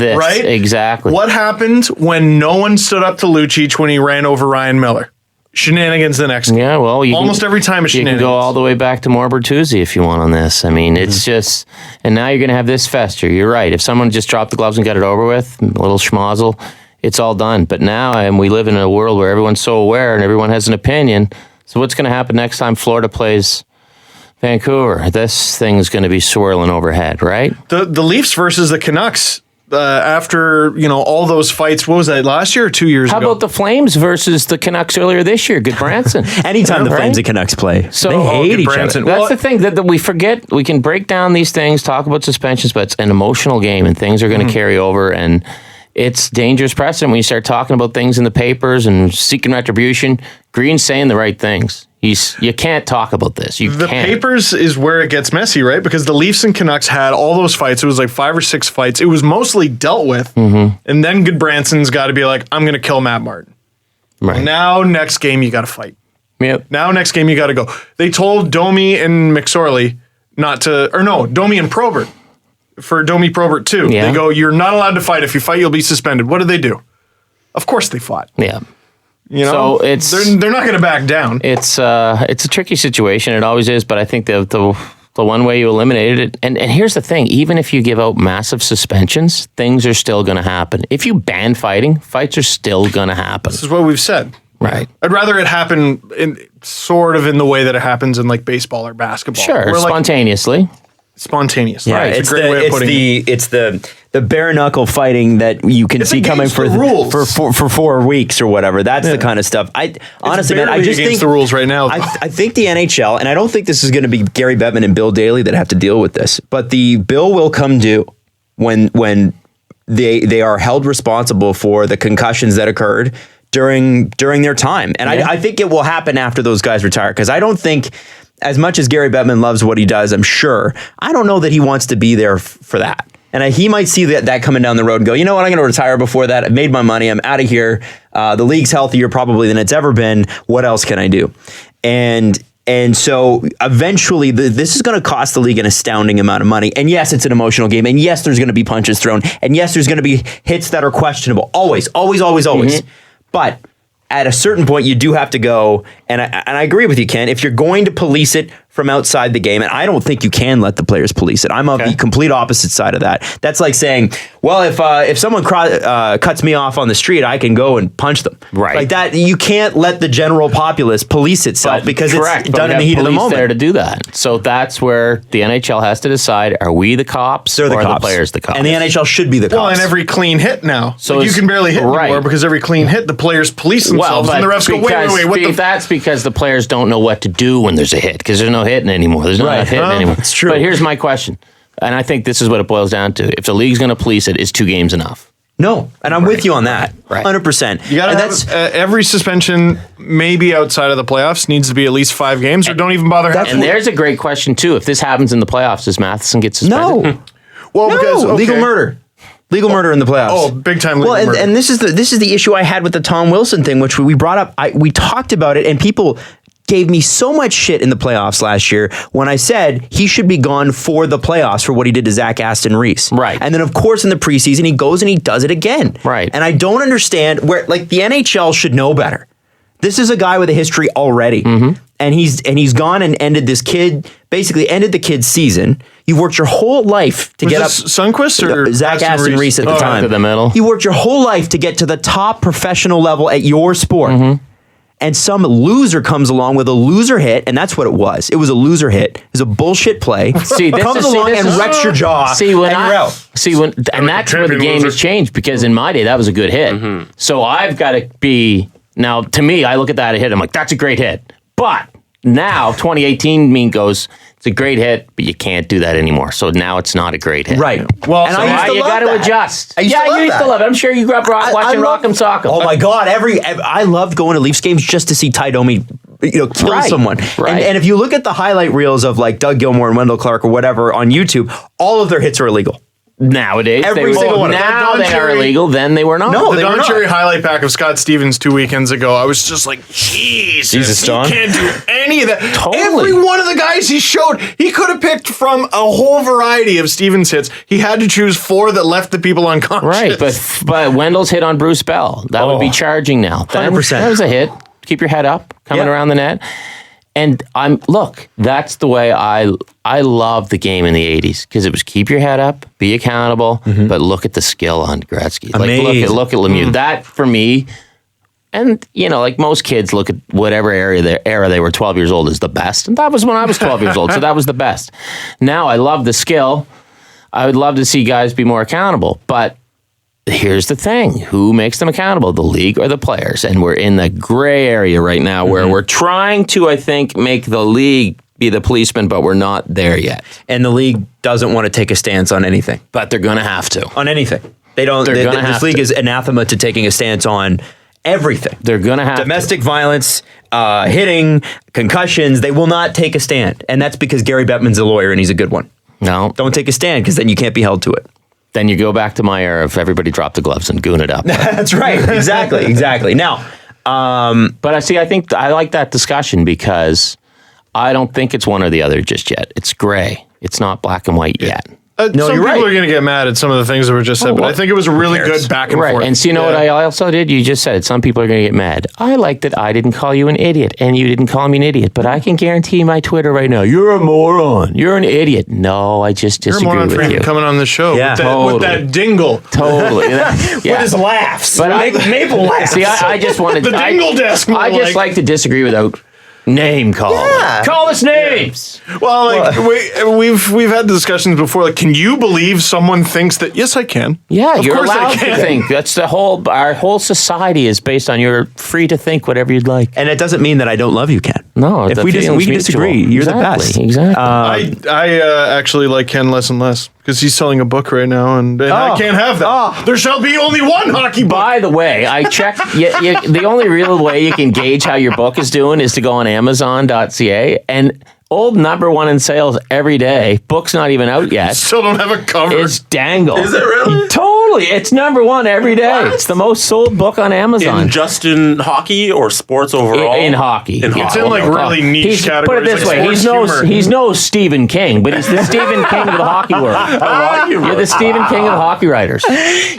right? Exactly. What happened when no one stood up to Lucic when he ran over Ryan Miller? Shenanigans the next game. Yeah, well, almost every time it's shenanigans. You can go all the way back to more Bertuzzi if you want on this. I mean, it's just, and now you're going to have this fester. You're right. If someone just dropped the gloves and got it over with, a little schmozzle, it's all done. But now, and we live in a world where everyone's so aware and everyone has an opinion. So what's going to happen next time Florida plays Vancouver? This thing's going to be swirling overhead, right? The Leafs versus the Canucks. After all those fights, what was that, last year or 2 years ago? How about the Flames versus the Canucks earlier this year? Good Branson. Anytime the Flames and Canucks play, they hate each other. That's the thing that we forget. We can break down these things, talk about suspensions, but it's an emotional game, and things are going to carry over, and it's dangerous precedent when you start talking about things in the papers and seeking retribution. Green's saying the right things. You can't talk about this. The papers is where it gets messy, right? Because the Leafs and Canucks had all those fights. It was like 5 or 6 fights. It was mostly dealt with. And then Goodbranson's got to be like, I'm going to kill Matt Martin. Right. Now, next game, you got to fight. Yep. Now, next game, you got to go. They told Domi and McSorley Domi and Probert. For Domi Probert, too. Yeah. They go, you're not allowed to fight. If you fight, you'll be suspended. What did they do? Of course they fought. Yeah. So they're not going to back down. It's a tricky situation. It always is. But I think the one way you eliminated it, and here's the thing: even if you give out massive suspensions, things are still going to happen. If you ban fighting, fights are still going to happen. This is what we've said. Right. I'd rather it happen in the way that it happens in like baseball or basketball. Sure, spontaneously. Spontaneous. Yeah, right. it's the bare knuckle fighting that you can see coming for 4 weeks or whatever. That's the kind of stuff. Honestly, man, I just think the rules right now. I think the NHL, and I don't think this is going to be Gary Bettman and Bill Daly that have to deal with this, but the bill will come due when they are held responsible for the concussions that occurred during their time. And I think it will happen after those guys retire, because I don't think, as much as Gary Bettman loves what he does, I'm sure, I don't know that he wants to be there for that. And he might see that coming down the road and go, you know what, I'm going to retire before that. I've made my money. I'm out of here. The league's healthier probably than it's ever been. What else can I do? And so eventually this is going to cost the league an astounding amount of money. And yes, it's an emotional game. And yes, there's going to be punches thrown. And yes, there's going to be hits that are questionable. Always. Mm-hmm. But at a certain point, you do have to go, and I agree with you, Ken, if you're going to police it from outside the game, and I don't think you can let the players police it. I'm on the complete opposite side of that. That's like saying, well, if someone cuts me off on the street, I can go and punch them. Right. Like that, you can't let the general populace police itself because it's done in the heat of the moment. There to do that. So that's where the NHL has to decide, are we the cops or the players the cops? And the NHL should be the cops. Well, and every clean hit now. So you can barely hit anymore because every clean hit, the players police themselves and the refs go, wait. That's because the players don't know what to do when there's a hit, because there's no hitting anymore. There's not enough hitting anymore. It's true. But here's my question, and I think this is what it boils down to. If the league's going to police it, is 2 games enough? No, and I'm with you on that, 100%. You got to have every suspension, maybe outside of the playoffs, needs to be at least 5 games, or don't even bother having. And there's a great question too. If this happens in the playoffs, does Matheson get suspended? No. Well, because legal murder. Legal murder in the playoffs. Oh, big time legal murder. And this is the issue I had with the Tom Wilson thing, which we brought up. We talked about it, and people gave me so much shit in the playoffs last year when I said he should be gone for the playoffs for what he did to Zach Aston Reese. Right. And then, of course, in the preseason, he goes and he does it again. Right. And I don't understand where, like, the NHL should know better. This is a guy with a history already. Mm-hmm. And he's gone and ended the kid's season. You've worked your whole life to get up. Sundqvist or Zach Aston Reese at the time. To the middle. You worked your whole life to get to the top professional level at your sport. Mm-hmm. And some loser comes along with a loser hit, and that's what it was. It was a loser hit. It was a bullshit play. Comes along and wrecks your jaw. And you're out. And that's where the game has changed, because in my day that was a good hit. Mm-hmm. So I've got to be now. To me, I look at that hit. I'm like, that's a great hit. But now 2018 goes, it's a great hit, but you can't do that anymore. So now it's not a great hit. Right. Well, and you got to adjust. You used to love it. I'm sure you grew up watching Rock'em Sock'em. Oh my God! I loved going to Leafs games just to see Ty Domi, kill someone. Right. And if you look at the highlight reels of like Doug Gilmour and Wendell Clark or whatever on YouTube, all of their hits are illegal. Nowadays, every single one. Now they are illegal. Then they were not. No, the Don Cherry highlight pack of Scott Stevens 2 weekends ago. I was just like, Jesus, Don. He can't do any of that. Totally. Every one of the guys he showed, he could have picked from a whole variety of Stevens hits. He had to choose 4 that left the people unconscious. Right, but Wendell's hit on Bruce Bell, that would be charging now. 100%. That was a hit. Keep your head up, coming around the net. And that's the way I love the game in the 80s, because it was keep your head up, be accountable, but look at the skill on Gretzky. Like look at Lemieux. That for me, and like most kids look at whatever era they were 12 years old is the best. And that was when I was 12 years old, so that was the best. Now I love the skill. I would love to see guys be more accountable, but here's the thing. Who makes them accountable, the league or the players? And we're in the gray area right now where we're trying to, I think, make the league be the policeman, but we're not there yet. And the league doesn't want to take a stance on anything. But they're going to have to. On anything. They don't. This league is anathema to taking a stance on everything. They're going to have domestic violence, hitting, concussions. They will not take a stand. And that's because Gary Bettman's a lawyer and he's a good one. No. Don't take a stand, because then you can't be held to it. Then you go back to my era of everybody drop the gloves and goon it up. That's right. Exactly. Now, but I think I like that discussion, because I don't think it's one or the other just yet. It's gray. It's not black and white yet. No, some you're people right. are going to get mad at some of the things that were just said, but I think it was a really good back and forth. And so you know what I also did? You just said it. Some people are going to get mad. I like that I didn't call you an idiot, and you didn't call me an idiot, but I can guarantee my Twitter right now, you're a moron. You're an idiot. No, I just disagree with you. You're a moron for coming on the show with that dingle. Totally. With his laughs. But maple laughs. See, I just wanted the dingle desk. I just like to disagree without name call. Yeah. Call us names. Well, we've had discussions before. Like, can you believe someone thinks that? Yes, I can. Yeah, of you're course allowed I can. to think. That's our whole society is based on you're free to think whatever you'd like. And it doesn't mean that I don't love you, Ken. No, If the we feeling's disagree, mutual. you're the best. Exactly. I actually like Ken less and less because he's selling a book right now, and I can't have that. There shall be only one hockey book. By the way, I checked. The only real way you can gauge how your book is doing is to go on Amazon.ca and old number one in sales every day. Book's not even out yet. Still don't have a cover. It's Dangle. Is it really? Totally. It's number one every day. It's the most sold book on Amazon. In hockey or sports overall? In hockey. It's in like really niche categories. Put it this like way: sports he's humor. no Stephen King, but he's the Stephen King of the hockey world. You're the Stephen King of the hockey writers.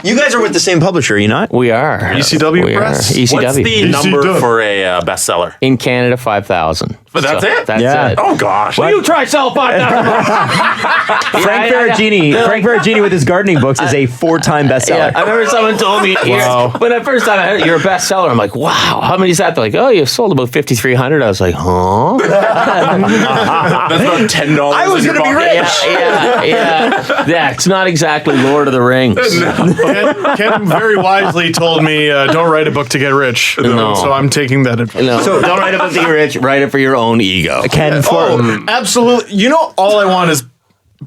You guys are with the same publisher, are you not? We are. ECW We Press? are. ECW. What's the number ECW. for a bestseller? In Canada, 5,000. But that's it? That's Yeah. it. Oh, gosh. Well, you try sell 5,000. Frank Ferragini with his gardening books is a 4-time bestseller. Yeah, I remember someone told me when the first time I heard you're a bestseller, I'm like, wow, how many is that? They're like, oh, you've sold about 5,300. I was like, huh? That's about $10. I was going to be rich. Yeah, it's not exactly Lord of the Rings. Ken very wisely told me, don't write a book to get rich. No. So I'm taking that advice. No, so don't write a book to get rich. Write it for your own ego. Ken, Absolutely. You know, all I want is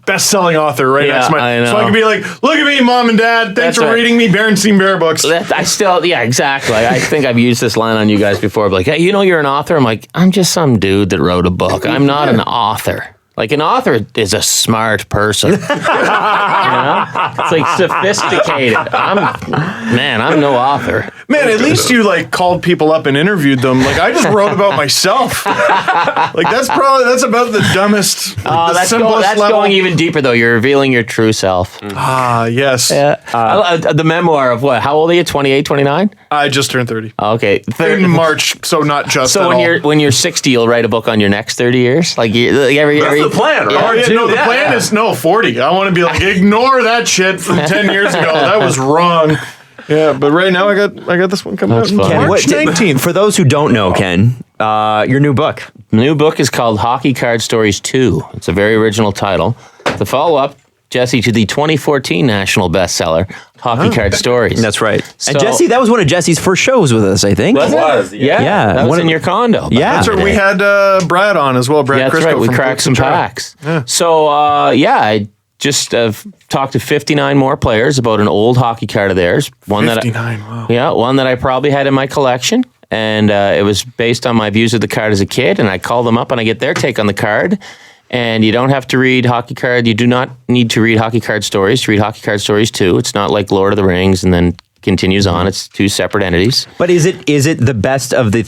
best-selling author right next to my... I know. So I can be like, look at me, Mom and Dad. Thanks That's for right. reading me Berenstein Bear books. Exactly. I think I've used this line on you guys before. Like, hey, you know you're an author? I'm like, I'm just some dude that wrote a book. I'm not an author. Like, an author is a smart person. You know? It's like sophisticated. I'm no author. Man, at least you like called people up and interviewed them. Like I just wrote about myself. Like that's about the dumbest, the simplest That's level. going even deeper, though. You're revealing your true self. Ah, yes. The memoir of what? How old are you? 28, 29? I just turned 30 Okay. in March, so not just. So when you're 60, you'll write a book on your next 30 years? Like every the plan, right? Oh, yeah, no, the plan is 40. I want to be like, ignore that shit from 10 years ago. That was wrong. Yeah, but right now I got this one coming out fun. Ken, March 19th. for those who don't know, Ken, your new book. The new book is called Hockey Card Stories 2. It's a very original title. The follow-up, Jesse, to the 2014 national bestseller, Hockey Card Stories. That's right. So- And Jesse, that was one of Jesse's first shows with us, I think. Was it? Yeah. Yeah, That was one in of- your condo. Yeah. That's right. We had Brad on as well. Brad Yeah, that's Crisco right. We from cracked Cooks some and Chowder. packs. So, I just talked to 59 more players about an old hockey card of theirs. 59, wow. Yeah, one that I probably had in my collection. And it was based on my views of the card as a kid. And I call them up and I get their take on the card. And you don't have to read hockey card. You do not need to read Hockey Card Stories to read Hockey Card Stories 2. It's not like Lord of the Rings and then continues on. It's two separate entities. But is it the best of the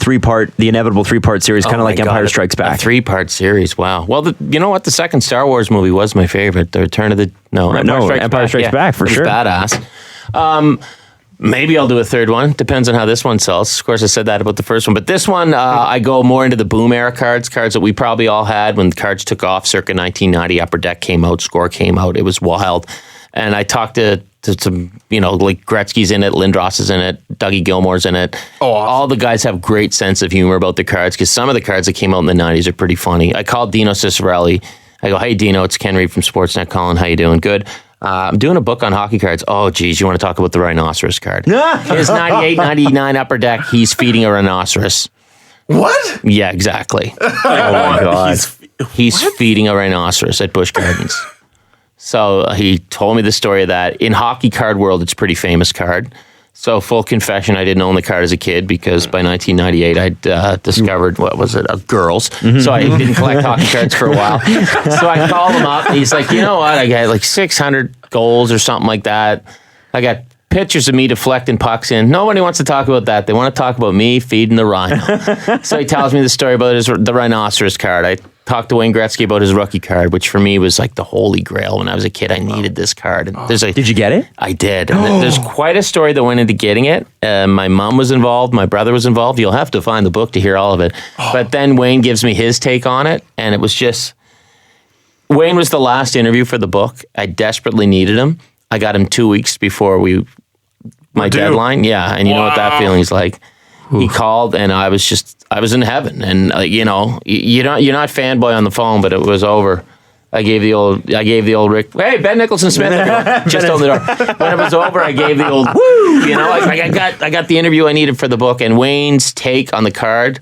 inevitable 3-part series, kind of like Empire Strikes A Back? 3-part series. Wow. Well, you know what? The second Star Wars movie was my favorite. The Return of the Empire Strikes Back, for It was sure. badass. Maybe I'll do a third one. Depends on how this one sells. Of course, I said that about the first one. But this one, I go more into the boom era cards that we probably all had when the cards took off circa 1990. Upper Deck came out, Score came out. It was wild. And I talked to some, like Gretzky's in it, Lindros is in it, Dougie Gilmore's in it. Oh, awesome. All the guys have great sense of humor about the cards because some of the cards that came out in the 90s are pretty funny. I called Dino Cicerelli. I go, hey, Dino, it's Ken Reed from Sportsnet calling. How you doing? Good. I'm doing a book on hockey cards. Oh, geez, you want to talk about the rhinoceros card? His 98, 99 Upper Deck, he's feeding a rhinoceros. What? Yeah, exactly. Oh my God. He's feeding a rhinoceros at Busch Gardens. So he told me the story of that. In hockey card world, it's a pretty famous card. So full confession, I didn't own the card as a kid because by 1998, I'd discovered, girls. So I didn't collect hockey cards for a while. So I called him up and he's like, you know what? I got like 600 goals or something like that. I got pictures of me deflecting pucks in. Nobody wants to talk about that. They want to talk about me feeding the rhino. So he tells me the story about the rhinoceros card. I talked to Wayne Gretzky about his rookie card, which for me was like the holy grail. When I was a kid, I needed this card. And Did you get it? I did. And there's quite a story that went into getting it. My mom was involved. My brother was involved. You'll have to find the book to hear all of it. But then Wayne gives me his take on it. And it was just... Wayne was the last interview for the book. I desperately needed him. I got him 2 weeks before my deadline. Yeah. And you know what that feeling's like. He called and I was in heaven. And you're not fanboy on the phone, but it was over. I gave the old Rick, hey, Ben Nicholson Smith, just opened the door. When it was over, I gave the old woo, I got the interview I needed for the book, and Wayne's take on the card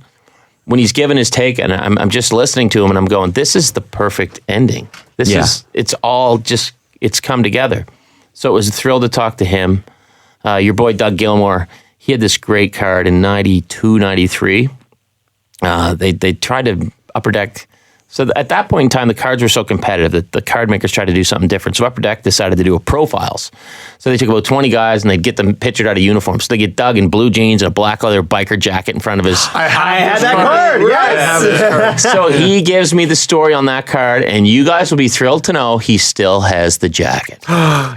when he's given his take, and I'm just listening to him, and I'm going, this is the perfect ending. It's all just, it's come together. So it was a thrill to talk to him. Your boy Doug Gilmore, he had this great card in 92, 93. They tried to Upper Deck. So at that point in time, the cards were so competitive that the card makers tried to do something different. So Upper Deck decided to do a profiles. So they took about 20 guys and they'd get them pictured out of uniforms. So they get Doug in blue jeans and a black leather biker jacket in front of his. I had that card. Yes. So he gives me the story on that card, and you guys will be thrilled to know he still has the jacket.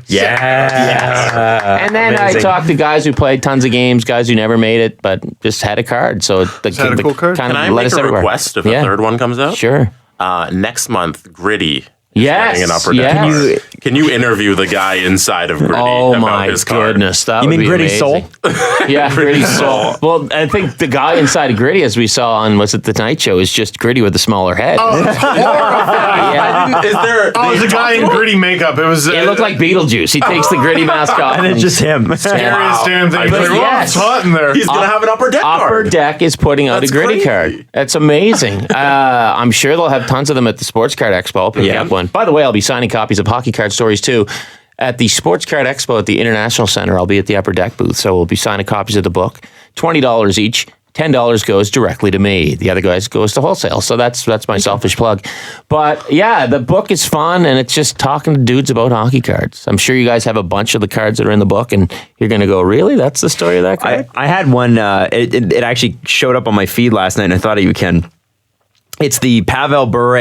Yeah. And then I talked to guys who played tons of games, guys who never made it, but just had a card. So that a cool card? kind Can of I let make us a everywhere. request if a third one comes out? Sure. Next month, Gritty. Yes. An Upper Deck Yes. card. Can you interview the guy inside of Gritty Oh about my his card? goodness, that You would mean be Gritty amazing. Soul? Yeah, Gritty Soul. Well, I think the guy inside of Gritty, as we saw on was it the Tonight Show, is just Gritty with a smaller head. Yeah. Is there? Oh, it was a guy in gritty makeup. It was. It looked like Beetlejuice. He takes the Gritty mask off, And it's just him. scariest damn thing. It's But like, oh, yes. it's hot in there. He's gonna have an Upper Deck Upper card. Deck is putting out That's a Gritty crazy. card. That's amazing. I'm sure they'll have tons of them at the Sports Card Expo. I'll pick up one. By the way, I'll be signing copies of Hockey Card Stories too. At the Sports Card Expo at the International Center, I'll be at the Upper Deck booth, so we'll be signing copies of the book. $20 each. $10 goes directly to me. The other guys goes to wholesale. So that's my selfish plug. But yeah, the book is fun, and it's just talking to dudes about hockey cards. I'm sure you guys have a bunch of the cards that are in the book, and you're going to go, really? That's the story of that card? I had one. It actually showed up on my feed last night, and I thought you can. It's the Pavel Bure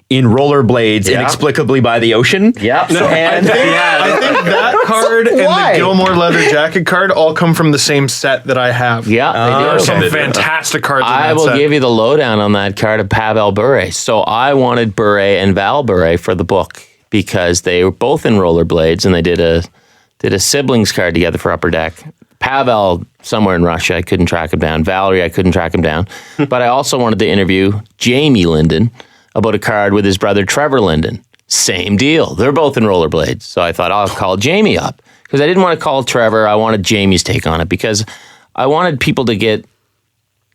in rollerblades, inexplicably by the ocean. Yep. So, and I think that card and Why? the Gilmore leather jacket card all come from the same set that I have. Yeah, There they are do. some Okay. fantastic cards in I that will set. give you the lowdown on that card of Pavel Bure. So I wanted Bure and Val Bure for the book because they were both in rollerblades and they did a siblings card together for Upper Deck. Pavel, somewhere in Russia, I couldn't track him down. Valerie, I couldn't track him down. But I also wanted to interview Jamie Linden about a card with his brother Trevor Linden. Same deal. They're both in rollerblades. So I thought I'll call Jamie up because I didn't want to call Trevor. I wanted Jamie's take on it because I wanted people to get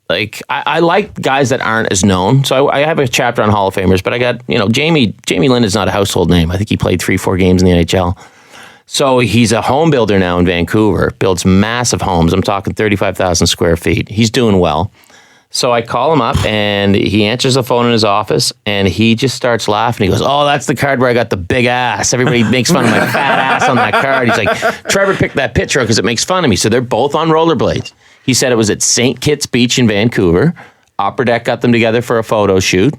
like I like guys that aren't as known. So I have a chapter on Hall of Famers, but I got, Jamie Linden's not a household name. I think he played 3-4 games in the NHL. So he's a home builder now in Vancouver, builds massive homes. I'm talking 35,000 square feet. He's doing well. So I call him up and he answers the phone in his office and he just starts laughing. He goes, "Oh, that's the card where I got the big ass. Everybody makes fun of my fat ass on that card." He's like, "Trevor picked that picture because it makes fun of me." So they're both on rollerblades. He said it was at St. Kitts Beach in Vancouver. Upper Deck got them together for a photo shoot.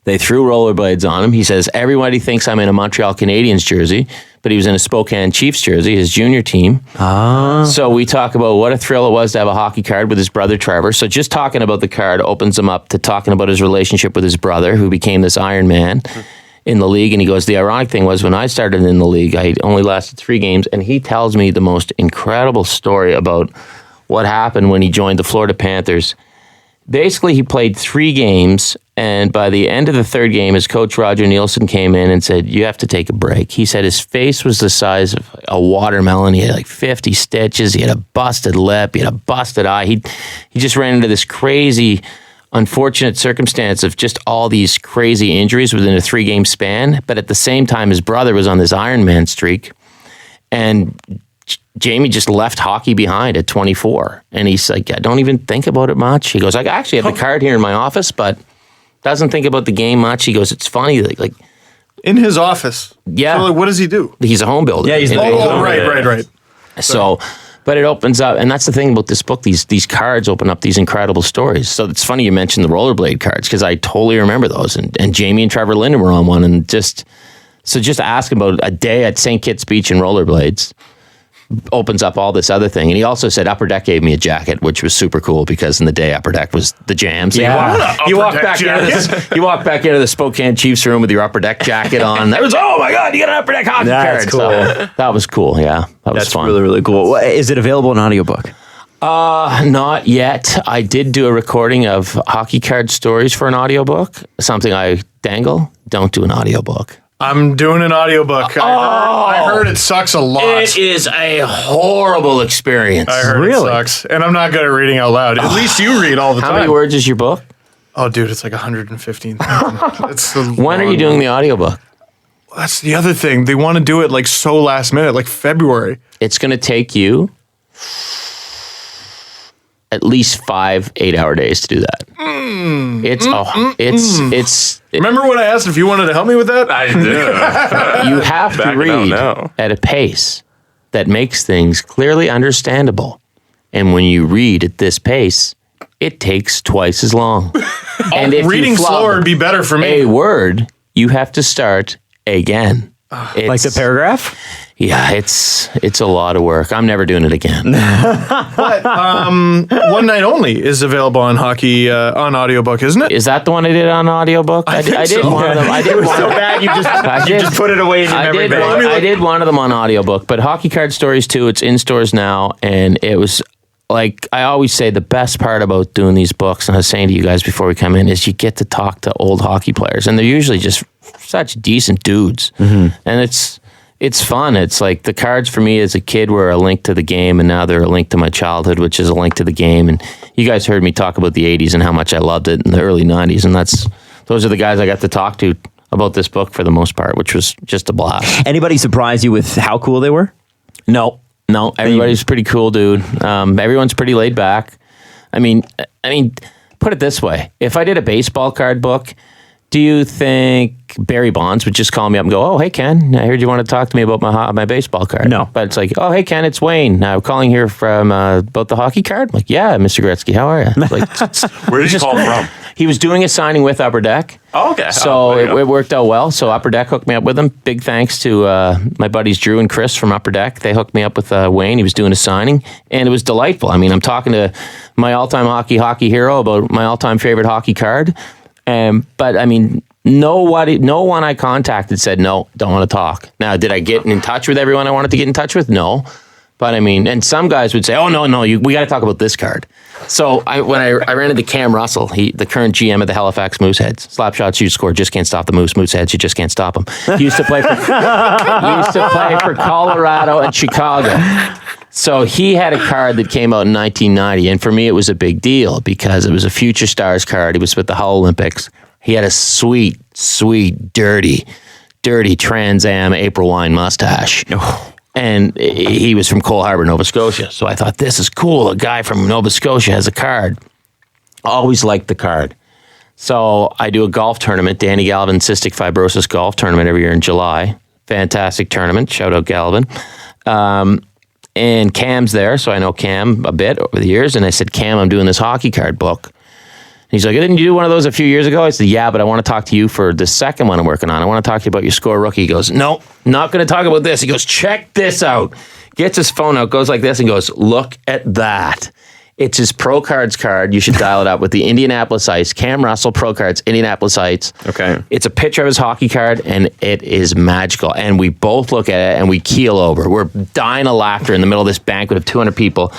They threw rollerblades on him. He says, everybody thinks I'm in a Montreal Canadiens jersey, but he was in a Spokane Chiefs jersey, his junior team. So we talk about what a thrill it was to have a hockey card with his brother Trevor. So just talking about the card opens him up to talking about his relationship with his brother, who became this Iron Man in the league. And he goes, the ironic thing was when I started in the league, I only lasted 3 games. And he tells me the most incredible story about what happened when he joined the Florida Panthers. Basically, he played 3 games, and by the end of the 3rd game, his coach, Roger Nielsen, came in and said, "You have to take a break." He said his face was the size of a watermelon. He had like 50 stitches. He had a busted lip. He had a busted eye. He just ran into this crazy, unfortunate circumstance of just all these crazy injuries within a 3-game span. But at the same time, his brother was on this Iron Man streak, and Jamie just left hockey behind at 24. And he's like, I don't even think about it much. He goes, I actually have the card here in my office, but doesn't think about the game much. He goes, it's funny. Like in his office. Yeah. So, like, what does he do? he's a home builder. Yeah, he's the And- home Oh, right. So, but it opens up, and that's the thing about this book. These cards open up these incredible stories. So it's funny you mentioned the rollerblade cards because I totally remember those. And Jamie and Trevor Linden were on one, and just ask about a day at St. Kitts Beach in rollerblades opens up all this other thing. And he also said Upper Deck gave me a jacket, which was super cool because in the day Upper Deck was the jam. So you walk back into the Spokane Chiefs room with your Upper Deck jacket on. That was, oh my God, you got an Upper Deck hockey That's card. cool. So that was cool. Yeah, that was That's fun. really, really cool. Is it available in audiobook? Not yet. I did do a recording of hockey card stories for an audiobook, something I Dangle. Don't do an audiobook. I'm doing an audiobook. I heard it sucks a lot. It is a horrible experience. I heard it sucks. And I'm not good at reading out loud. At least you read all the time. How many words is your book? Oh, dude, it's like 115,000. When are you doing the audiobook? That's the other thing. They want to do it like so last minute, like February. It's going to take you at least 5 8-hour days to do that. It's Remember when I asked if you wanted to help me with that? I do. you have to read at a pace that makes things clearly understandable. And when you read at this pace, it takes twice as long. And if Reading you flub slower would be better for me. a word, you have to start again. Like the paragraph? Yeah, it's a lot of work. I'm never doing it again. But One Night Only is available on hockey on audiobook, isn't it? Is that the one I did on audiobook? I did so. one of them. I did one. So bad you I just put it away in your memory bank. I did one of them on audiobook, but Hockey Card Stories 2, it's in stores now, and it was like I always say the best part about doing these books, and I was saying to you guys before we come in, is you get to talk to old hockey players, and they're usually just such decent dudes, and it's fun. It's like the cards for me as a kid were a link to the game, and now they're a link to my childhood, which is a link to the game. And you guys heard me talk about the 80s and how much I loved it in the early 90s, and those are the guys I got to talk to about this book for the most part, which was just a blast. Anybody surprise you with how cool they were? No, everybody's pretty cool, dude. Everyone's pretty laid back. I mean, put it this way: if I did a baseball card book, do you think Barry Bonds would just call me up and go, "Oh, hey Ken, I heard you want to talk to me about my baseball card"? No, but it's like, "Oh, hey Ken, it's Wayne. I'm calling here from about the hockey card." I'm like, "Yeah, Mr. Gretzky, how are you?" Like, Where did you call from? He was doing a signing with Upper Deck. Oh, okay. So it worked out well. So Upper Deck hooked me up with him. Big thanks to my buddies Drew and Chris from Upper Deck. They hooked me up with Wayne. He was doing a signing, and it was delightful. I mean, I'm talking to my all-time hockey hero about my all-time favorite hockey card. But I mean, no one I contacted said, no, don't want to talk. Now, did I get in touch with everyone I wanted to get in touch with? No. But I mean, and some guys would say, oh, no, we got to talk about this card. So when I ran into Cam Russell, the current GM of the Halifax Mooseheads, slap shots you score, just can't stop the Mooseheads, you just can't stop them. He used to play for Colorado and Chicago. So he had a card that came out in 1990, and for me it was a big deal because it was a Future Stars card. He was with the Hull Olympics. He had a sweet, dirty Trans Am April wine mustache. And he was from Cole Harbour, Nova Scotia. So I thought, this is cool. A guy from Nova Scotia has a card. Always liked the card. So I do a golf tournament, Danny Galvin Cystic Fibrosis Golf Tournament every year in July. Fantastic tournament. Shout out Galvin. And Cam's there, so I know Cam a bit over the years. And I said, Cam, I'm doing this hockey card book. He's like, didn't you do one of those a few years ago? I said, yeah, but I want to talk to you for the second one I'm working on. I want to talk to you about your score rookie. He goes, no, not going to talk about this. He goes, check this out. Gets his phone out, goes like this and goes, look at that. It's his Pro Cards card. You should dial it up with the Indianapolis Ice. Cam Russell Pro Cards, Indianapolis Ice. Okay. It's a picture of his hockey card, and it is magical. And we both look at it, and we keel over. We're dying of laughter in the middle of this banquet of 200 people.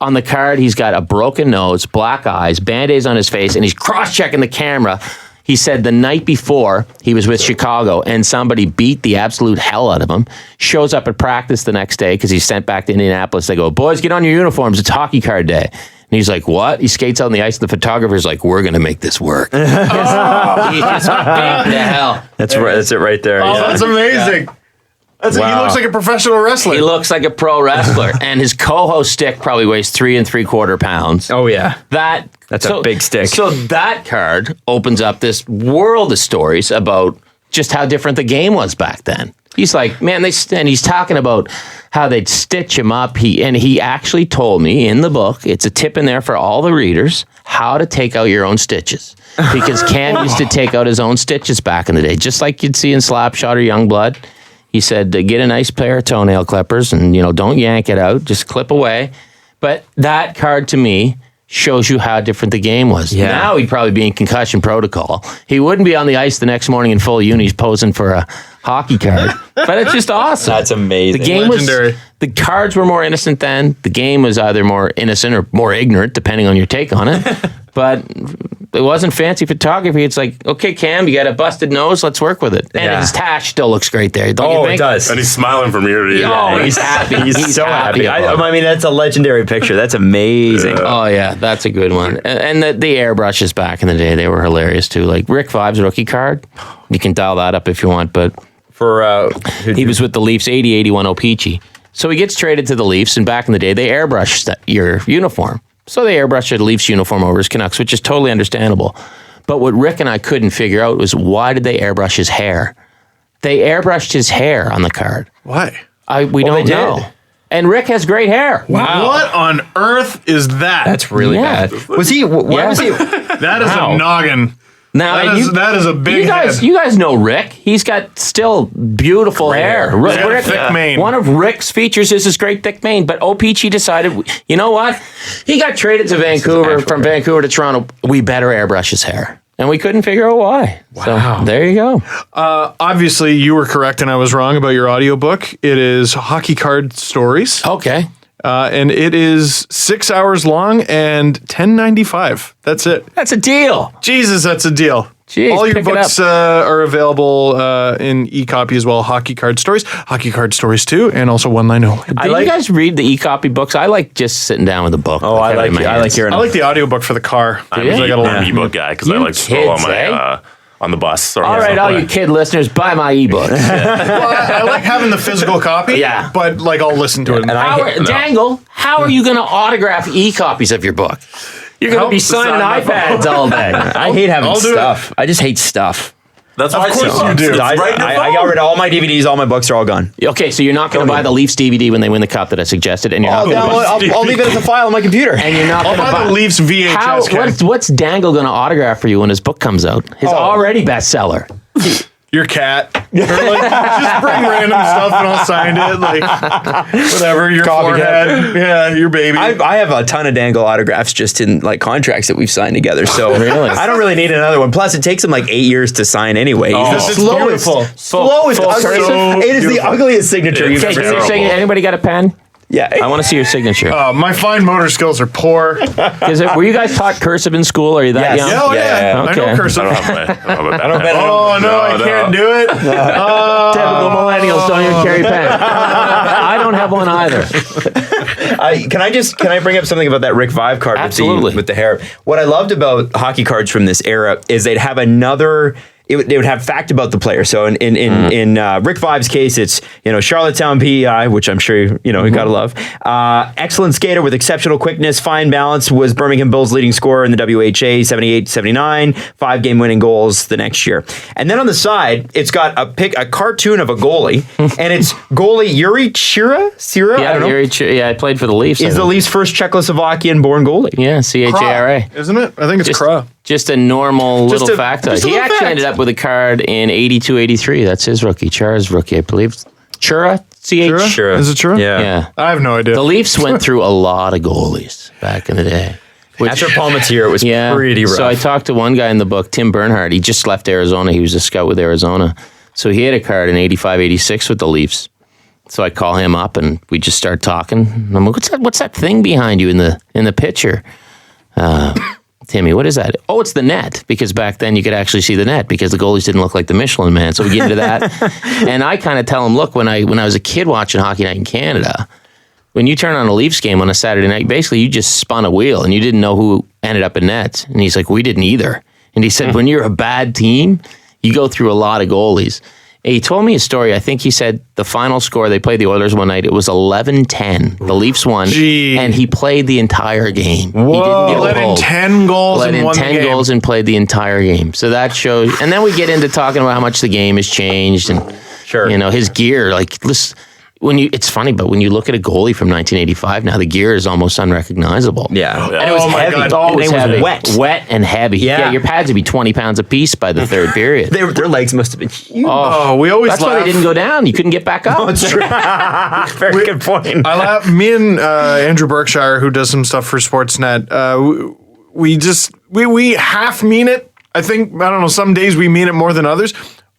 On the card, he's got a broken nose, black eyes, Band-Aids on his face, and he's cross-checking the camera. He said the night before, he was with Chicago, and somebody beat the absolute hell out of him. Shows up at practice the next day because he's sent back to Indianapolis. They go, boys, get on your uniforms. It's hockey card day. And he's like, what? He skates out on the ice, and the photographer's like, we're going to make this work. He just beat the hell. That's right. That's it right there. Oh, that's amazing. Yeah. He looks like a professional wrestler. He looks like a pro wrestler, and his co-host stick probably weighs 3 3/4 pounds. Oh yeah, that's a big stick. So that card opens up this world of stories about just how different the game was back then. He's like, man, and he's talking about how they'd stitch him up. He actually told me in the book, it's a tip in there for all the readers, how to take out your own stitches. Because Cam used to take out his own stitches back in the day, just like you'd see in Slapshot or Youngblood. He said, get a nice pair of toenail clippers and, don't yank it out. Just clip away. But that card to me shows you how different the game was. Yeah. Now he'd probably be in concussion protocol. He wouldn't be on the ice the next morning in full unis posing for a hockey card. But it's just awesome. That's amazing. The game Legendary. The cards were more innocent then. The game was either more innocent or more ignorant, depending on your take on it. But It wasn't fancy photography. It's like, okay, Cam, you got a busted nose. Let's work with it. And Yeah. his tash still looks great there. Don't you Oh, think? it does. And he's smiling from ear to ear. Oh, he's happy. He's so happy. about it. I mean, that's a legendary picture. That's amazing. Oh yeah, that's a good one. And the airbrushes back in the day, they were hilarious too. Like Rick Vibe's rookie card, you can dial that up if you want. But For he was with the Leafs, 80-81 O-Pee-Chee. So he gets traded to the Leafs, and back in the day, they airbrushed your uniform. So they airbrushed the Leafs uniform over his Canucks, which is totally understandable. But what Rick and I couldn't figure out was why did they airbrush his hair? They airbrushed his hair on the card. Why? We don't they know. did. And Rick has great hair. Wow. What on earth is that? That's really Yeah. bad. Was he? Why Yeah. was he? That is Wow. a noggin. Now, That and is, that is a big head. you guys know Rick. He's got still beautiful hair. He's got a thick mane. One of Rick's features is his great thick mane. But O-Pee-Chee decided, you know what? He got traded to Vancouver, from Vancouver to Toronto. We better airbrush his hair. And we couldn't figure out why. Wow. So there you go. Obviously, you were correct and I was wrong about your audiobook. It is Hockey Card Stories. Okay. And it is 6 hours long and $10.95. That's it. That's a deal. Jesus, that's a deal. Jeez, All your pick it books are available in e-copy as well. Hockey Card Stories, Hockey Card Stories 2, and also One Line Only. Do you guys read the e-copy books? I like just sitting down with a book. Oh, I like hearing. I like the audiobook for the car. I'm because I got a lot an of ebook guy because I You like to scroll on kids, my eh? on the bus. Or All right, all you kid listeners, buy my ebook. Well, I like having the physical copy. Yeah. But like I'll listen to it. Dangle, how are you going to autograph e-copies of your book? You're going to be signing iPads all day. I hate having I'll do stuff. I just hate stuff. That's why Of course you do. I got rid of all my DVDs. All my books are all gone. Okay, so you're not going to buy the Leafs DVD when they win the cup that I suggested, and you're not going to buy. I'll leave it as a file on my computer. And you're not I'll going to buy the Leafs VHS. What's Dangle going to autograph for you when his book comes out? His already bestseller. Your cat. Or like, just bring random stuff and I'll sign it. Like whatever. Your forehead. Yeah, your baby. I have a ton of Dangle autographs just in like contracts that we've signed together. So Really? I don't really need another one. Plus, it takes him like 8 years to sign anyway. This is beautiful. Slowest, full ugly- cursive? It is the ugliest signature you've Okay, ever so you're seen. saying anybody got a pen? Yeah, I want to see your signature. My fine motor skills are poor. Were you guys taught cursive in school? Are you that Yes. young? Oh, yeah. yeah. I know Okay. cursive. I don't have Oh, no, I can't do it. Typical millennials don't even carry pen. I don't have one either. Can I bring up something about that Rick Vibe card Absolutely. with the hair? What I loved about hockey cards from this era is they'd have another. They would have fact about the player. So in Rick Vibe's case, it's Charlottetown PEI, which I'm sure you gotta love. Excellent skater with exceptional quickness, fine balance. Was Birmingham Bills leading scorer in the WHA 78-79, 5-game winning goals the next year. And then on the side, it's got a cartoon of a goalie, and it's goalie Yuri Chira. I don't know. I played for the Leafs. Is the Leafs' first Czechoslovakian-born goalie. Yeah, CHARA. Isn't it? I think it's Kra. Just a normal Just little a- fact. just a He little actually fact. ended up with a card in 82-83. That's his rookie. Chara's rookie, I believe. Chara? C-H? Sure. Is it true? Yeah. I have no idea. The Leafs went through a lot of goalies back in the day. After Palmatier, it was pretty rough. So I talked to one guy in the book, Tim Bernhardt. He just left Arizona. He was a scout with Arizona. So he had a card in 85-86 with the Leafs. So I call him up and we just start talking. And I'm like, what's that thing behind you in the picture? Timmy, what is that? Oh, it's the net. Because back then you could actually see the net because the goalies didn't look like the Michelin Man. So we get into that. And I kind of tell him, look, when I was a kid watching Hockey Night in Canada, when you turn on a Leafs game on a Saturday night, basically you just spun a wheel and you didn't know who ended up in net. And he's like, we didn't either. And he said, when you're a bad team, you go through a lot of goalies. He told me a story. I think he said the final score, they played the Oilers one night. It was 11-10. The Leafs won. Gee. And he played the entire game. Whoa. He didn't get Let in pulled. 10 goals Let in in one 10 game. goals and played the entire game. So that shows. And then we get into talking about how much the game has changed. And, Sure. his gear. Like, listen, it's funny, but when you look at a goalie from 1985, now the gear is almost unrecognizable. Yeah. And it was Oh my heavy. God. It was And it was heavy. wet. Wet and heavy. Yeah. Your pads would be 20 pounds a piece by the third period. Their legs must have been huge. Oh, we always That's laugh. why they didn't go down. You couldn't get back up. That's true. Very good point. I laugh. Me and Andrew Berkshire, who does some stuff for Sportsnet, we half mean it. I think, I don't know, some days we mean it more than others.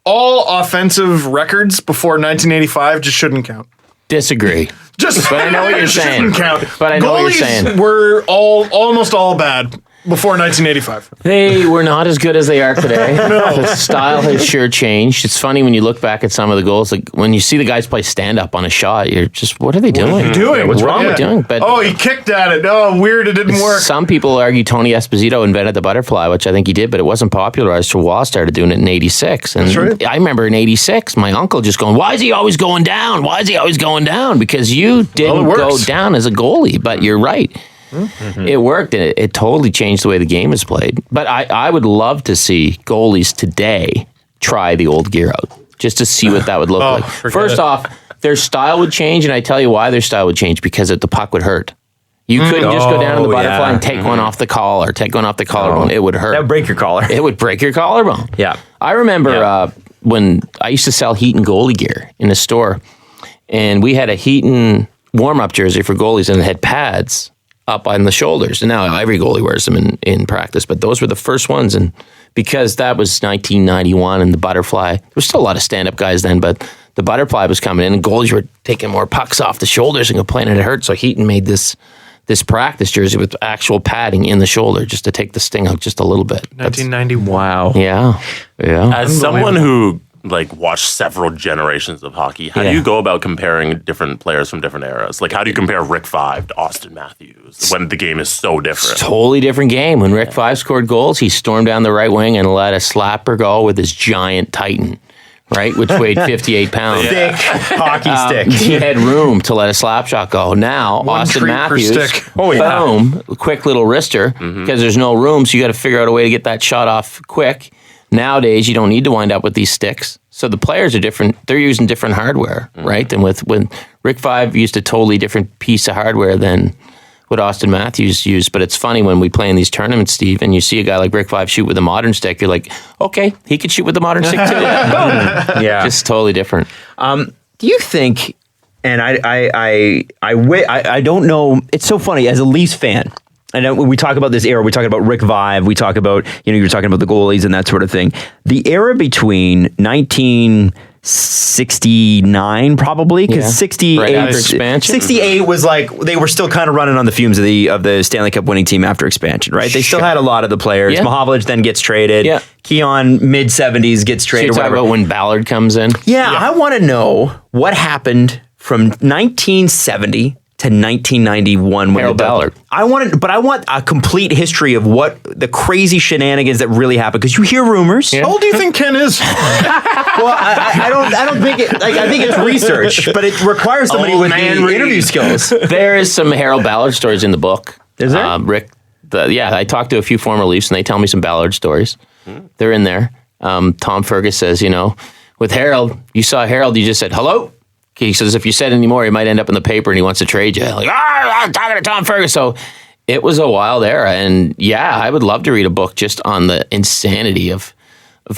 All offensive records before 1985 just shouldn't count. Disagree. Just, But I know what you're it saying. Shouldn't count. But I know what you're saying. Were almost all bad. before 1985. They were not as good as they are today. The style has sure changed. It's funny when you look back at some of the goals, like when you see the guys play stand-up on a shot, you're just, what are they doing? What's wrong with doing? But he kicked at it. Oh, weird, it didn't work. some people argue Tony Esposito invented the butterfly, which I think he did, but it wasn't popularized till Waugh started doing it in 86. And That's right. I remember in 86, my uncle just going, why is he always going down? Why is he always going down? Because you didn't go down as a goalie, but you're right. It worked, and it totally changed the way the game is played. But I would love to see goalies today try the old gear out, just to see what that would look like. First off, their style would change, and I tell you why their style would change, because the puck would hurt. You couldn't just go down to the butterfly and take one off the collar, take one off the collarbone. It would hurt. That would break your collar. It would break your collarbone. Yeah. I remember when I used to sell Heaton goalie gear in a store, and we had a Heaton warm-up jersey for goalies, and it had pads up on the shoulders. And now every goalie wears them in practice, but those were the first ones. And because that was 1991 and the butterfly, there was still a lot of stand-up guys then, but the butterfly was coming in and goalies were taking more pucks off the shoulders and complaining it hurt. So Heaton made this practice jersey with actual padding in the shoulder just to take the sting out just a little bit. 1991. Wow. Yeah. As someone who watched several generations of hockey, how do you go about comparing different players from different eras? Like, how do you compare Rick Five to Austin Matthews when the game is so different? Totally different game. When Rick Five scored goals, he stormed down the right wing and let a slapper go with his giant Titan, right, which weighed 58 pounds. Thick hockey stick. He had room to let a slap shot go. Now, Austin treat per Matthews, stick. boom, quick little wrister, because there's no room, so you got to figure out a way to get that shot off quick. Nowadays, you don't need to wind up with these sticks. So the players are different. They're using different hardware, right? And when Rick Five used a totally different piece of hardware than what Austin Matthews used. But it's funny when we play in these tournaments, Steve, and you see a guy like Rick Five shoot with a modern stick, you're like, okay, he could shoot with a modern stick too. Yeah. Just totally different. Do you think, and I don't know, it's so funny, as a Leafs fan, and when we talk about this era, we talk about Rick Vive, we talk about, you're talking about the goalies and that sort of thing. The era between 1969, probably, because 68, right after expansion. 68 was like, they were still kind of running on the fumes of the Stanley Cup winning team after expansion, right? They still had a lot of the players. Yeah. Mahovlich then gets traded. Yeah. Keon, mid-70s, gets So traded. you talk about when Ballard comes in? Yeah, I want to know what happened from 1970 to 1991 when Harold Ballard. I want a complete history of what the crazy shenanigans that really happened, because you hear rumors. How old do you think Ken is? Well, I don't think it. Like, I think it's research, but it requires somebody with the interview skills. There is some Harold Ballard stories in the book. Is there? Rick? I talked to a few former Leafs, and they tell me some Ballard stories. They're in there. Tom Fergus says, with Harold, you saw Harold, you just said hello. He says, if you said any more, he might end up in the paper and he wants to trade you. Like, I'm talking to Tom Fergus. So it was a wild era. And yeah, I would love to read a book just on the insanity of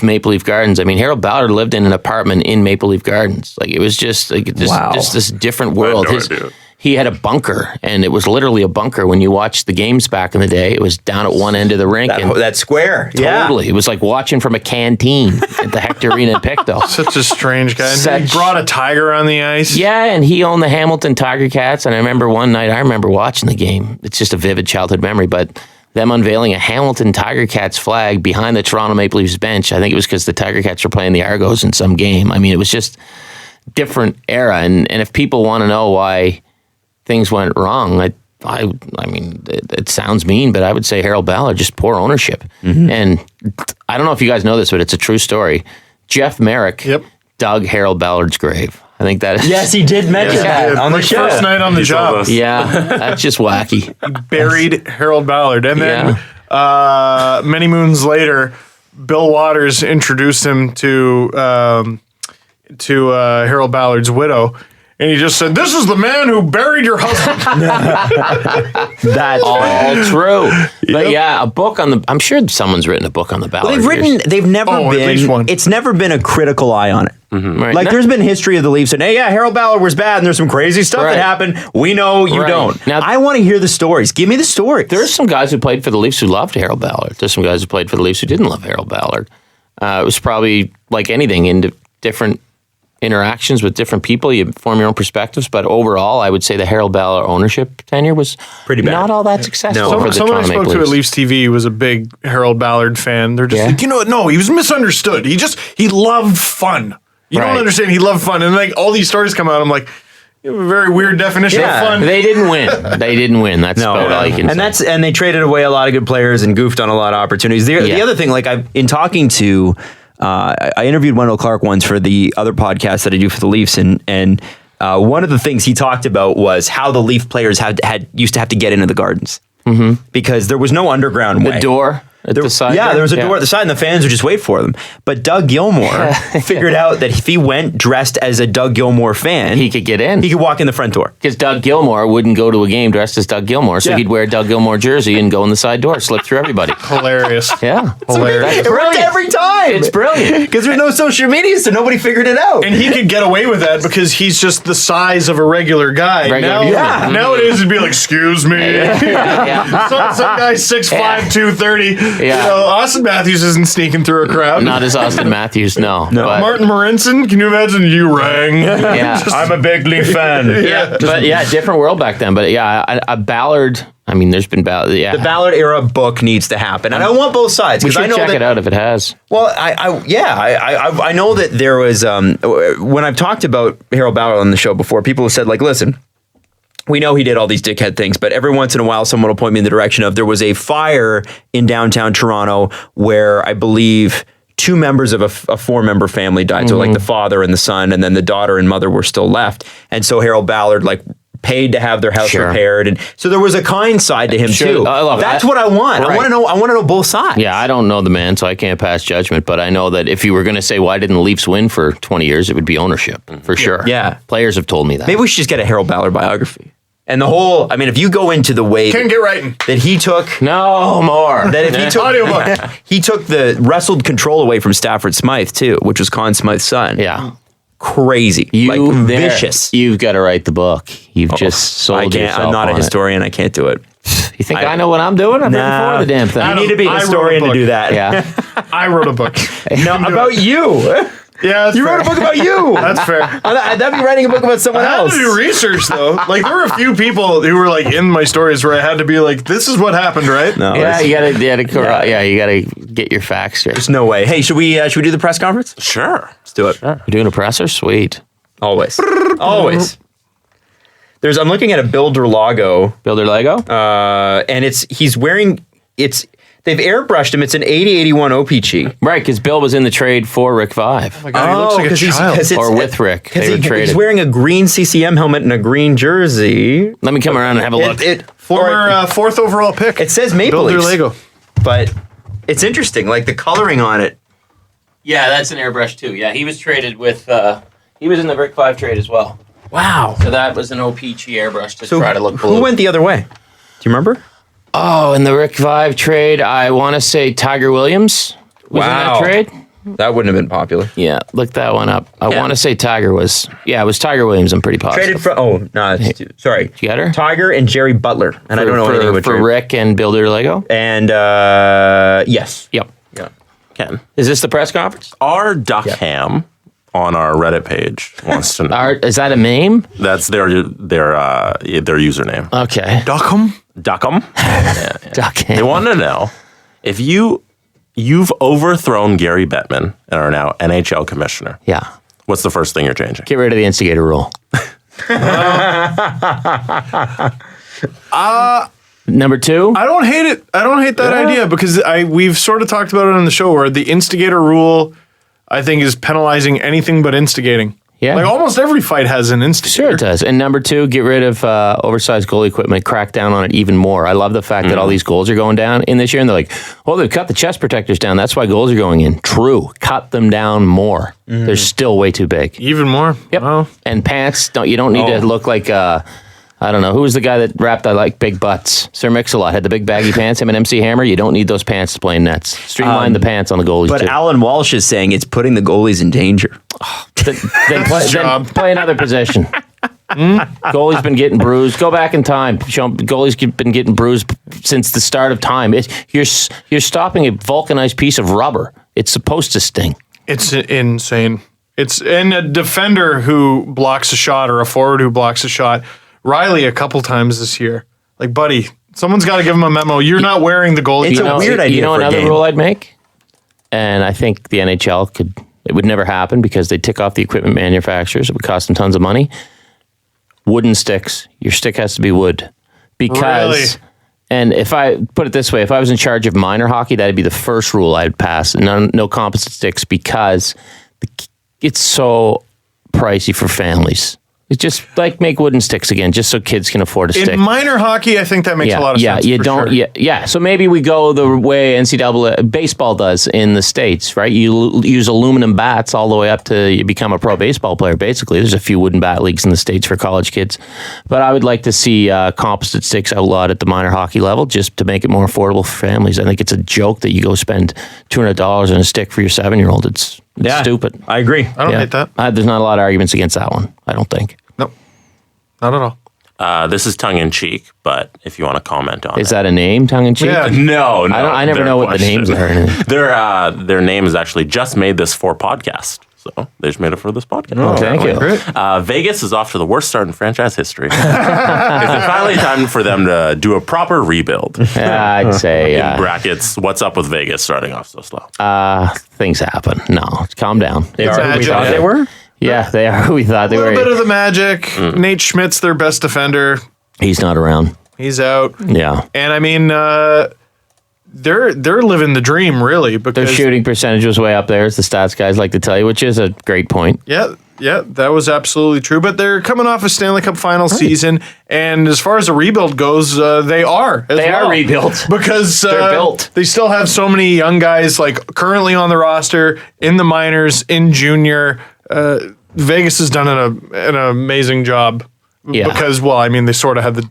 Maple Leaf Gardens. I mean, Harold Ballard lived in an apartment in Maple Leaf Gardens. Like, it was just this different world. He had a bunker, and it was literally a bunker. When you watched the games back in the day, it was down at one end of the rink. That square. Totally. Yeah. It was like watching from a canteen at the Hector Arena in Pictou. Such a strange guy. He brought a tiger on the ice. Yeah, and he owned the Hamilton Tiger Cats. And I remember one night, watching the game. It's just a vivid childhood memory, but them unveiling a Hamilton Tiger Cats flag behind the Toronto Maple Leafs bench. I think it was because the Tiger Cats were playing the Argos in some game. I mean, it was just different era. And if people want to know why things went wrong, I mean, it sounds mean, but I would say Harold Ballard, just poor ownership. And I don't know if you guys know this, but it's a true story. Jeff Merrick dug Harold Ballard's grave. I think that is... Yes, he did mention that on the show. First night on the job. Yeah, that's just wacky. He buried Harold Ballard. And then many moons later, Bill Waters introduced him to Harold Ballard's widow. And he just said, "This is the man who buried your husband." That's all true. But yeah, a book on the... I'm sure someone's written a book on the Ballard. Well, they've never been... at least one. It's never been a critical eye on it. Right. Like, there's been history of the Leafs, and hey, yeah, Harold Ballard was bad, and there's some crazy stuff that happened. We know you don't. Now, I want to hear the stories. Give me the stories. There's some guys who played for the Leafs who loved Harold Ballard. There's some guys who played for the Leafs who didn't love Harold Ballard. It was probably like anything in different interactions with different people. You form your own perspectives. But overall, I would say the Harold Ballard ownership tenure was pretty bad. Not all that successful for the Someone I Toronto spoke Maple to at Leafs. Leafs TV was a big Harold Ballard fan. They're just like, you know what? No, he was misunderstood. He loved fun. You don't understand. He loved fun. And like all these stories come out, I'm like, you have a very weird definition of fun. They didn't win. That's about all you can say. And they traded away a lot of good players and goofed on a lot of opportunities. The other thing, like in talking to, I interviewed Wendell Clark once for the other podcast that I do for the Leafs, and one of the things he talked about was how the Leaf players used to have to get into the Gardens because there was no underground way. The door at the side. Yeah, there was a door at the side, and the fans would just wait for them. But Doug Gilmour figured out that if he went dressed as a Doug Gilmour fan, he could get in. He could walk in the front door. Because Doug Gilmour wouldn't go to a game dressed as Doug Gilmour, so he'd wear a Doug Gilmour jersey and go in the side door, slip through everybody. Hilarious. Yeah. Hilarious. It worked every time. It's brilliant. Because there's no social media, so nobody figured it out. And he could get away with that because he's just the size of a regular guy. Nowadays it'd be like, excuse me. Some guy's 6'5", 230. Yeah. You know, Austin Matthews isn't sneaking through a crowd. Not as Austin Matthews, no. No. Martin Marinson, can you imagine you rang? Yeah. I'm a big Leaf fan. Different world back then. But a Ballard. I mean, there's been Ballard. Yeah, the Ballard era book needs to happen, and I want both sides we because should I know check that, it out if it has. Well, I know that there was when I've talked about Harold Ballard on the show before, people have said like, listen, we know he did all these dickhead things, but every once in a while, someone will point me in the direction of there was a fire in downtown Toronto where I believe 2 members of a 4-member family died. So like the father and the son, and then the daughter and mother were still left. And so Harold Ballard like paid to have their house repaired, and so there was a kind side to him too. I love That's that. what I want. Right. I want to know both sides. Yeah, I don't know the man, so I can't pass judgment. But I know that if you were going to say why didn't the Leafs win for 20 years, it would be ownership for sure. Yeah, players have told me that. Maybe we should just get a Harold Ballard biography. And the whole, I mean, if you go into the way Can't get writing. that he took, no more. that if he took, Audiobook. he took the wrestled control away from Stafford Smythe too, which was Conn Smythe's son. Yeah. Crazy, vicious. You've got to write the book. You've just sold yourself. I'm not a on historian. I can't do it. You think I know what I'm doing? I've written for the damn thing. You need to be a I wrote a historian to book. do that. Yeah. I wrote a book. No, about you. Yeah, that's You fair. wrote a book about you. That's fair. That'd be writing a book about someone I had else. to do research though. Like there were a few people who were like in my stories where I had to be like, "This is what happened, right?" No, Yeah, there's you gotta get your facts straight. no way. Hey, should we do the press conference? Sure. Let's do it. You're doing a presser? Sweet. Always. Always. I'm looking at a Builder logo, Builder Lego? and they've airbrushed him. It's an 8081 OPG. Right, because Bill was in the trade for Rick 5. Oh my God, he looks like a 'cause child. it's- Or with Rick. They were he's traded. wearing a green CCM helmet and a green jersey. Let me come around and have a look. Former 4th overall pick. It says Maple Builder Leafs, Lego. but it's interesting. Like the coloring on it. Yeah, that's an airbrush too. Yeah, he was traded with, he was in the Rick 5 trade as well. Wow. So that was an OPG airbrush to So try to look blue. who went the other way? Do you remember? Oh, in the Rick 5 trade, I want to say Tiger Williams was in Wow. that trade. That wouldn't have been popular. Yeah, look that one up. I Yeah. want to say Tiger was. Yeah, it was Tiger Williams. I'm pretty positive. Traded from. Oh no, sorry. You got her? Tiger and Jerry Butler, and I don't know anything about for Jerry. Rick and Builder Lego. And yes. Yep. Yeah. Ken. Is this the press conference? Our Duckham on our Reddit page wants to know. Is that a name? That's their username. Okay. Duckham? Duckham. Duckham. They want to know if you've overthrown Gary Bettman and are now NHL commissioner. Yeah. What's the first thing you're changing? Get rid of the instigator rule. Number 2. I don't hate it. I don't hate that idea because we've sort of talked about it on the show where the instigator rule, I think, is penalizing anything but instigating. Yeah. Like almost every fight has an instigator. Sure it does. And number 2, get rid of oversized goalie equipment, crack down on it even more. I love the fact that all these goals are going down in this year, and they're like, well, they've cut the chest protectors down. That's why goals are going in. True. Cut them down more. They're still way too big. Even more? Yep. Wow. And pants, you don't need to look like, I don't know, who was the guy that rapped I like big butts? Sir Mix-a-Lot had the big baggy pants, him and MC Hammer. You don't need those pants to play in nets. Streamline the pants on the goalies But too. Alan Walsh is saying it's putting the goalies in danger. Then play another position. Goalie's been getting bruised. Go back in time. Goalie's been getting bruised since the start of time. You're stopping a vulcanized piece of rubber. It's supposed to sting. It's insane. It's and a defender who blocks a shot or a forward who blocks a shot. Riley a couple times this year. Like, buddy, someone's got to give him a memo. You're not wearing the goalie. It's a weird idea. You know for a another game. rule I'd make? And I think the NHL it would never happen because they tick off the equipment manufacturers. It would cost them tons of money. Wooden sticks. Your stick has to be wood. Because, Really? and if I put it this way, if I was in charge of minor hockey, that'd be the first rule I'd pass. No composite sticks because it's so pricey for families. It's just like make wooden sticks again, just so kids can afford a stick. In minor hockey, I think that makes a lot of sense. You don't. Sure. Yeah. So maybe we go the way NCAA baseball does in the States, right? You use aluminum bats all the way up to you become a pro baseball player. Basically, there's a few wooden bat leagues in the States for college kids, but I would like to see composite sticks outlawed at the minor hockey level, just to make it more affordable for families. I think it's a joke that you go spend $200 on a stick for your 7-year-old. It's stupid. I agree. I don't hate that. There's not a lot of arguments against that one. I don't think. Nope. Not at all. This is tongue in cheek, but if you want to comment on Is it. that a name, tongue in cheek? Yeah. No, I never their know what the question. names are. Their name is actually just made this for podcast. So they just made it for this podcast. Oh, thank you. Great. Vegas is off to the worst start in franchise history. Is it finally time for them to do a proper rebuild? I'd say In brackets, what's up with Vegas starting off so slow? things happen. No, calm down. They are who we Magic. thought they were. Yeah, they are who we thought they A were. little bit of the magic. Nate Schmidt's their best defender. He's not around. He's out. Yeah. And I mean, they're living the dream, really. Their Because shooting percentage was way up there, as the stats guys like to tell you, which is a great point. yeah, that was absolutely true. But they're coming off a Stanley Cup final season, and as far as the rebuild goes, they are. They are rebuilt. because They're built. They still have so many young guys like currently on the roster, in the minors, in junior. Vegas has done an amazing job. Yeah. Because, well, I mean, they sort of had the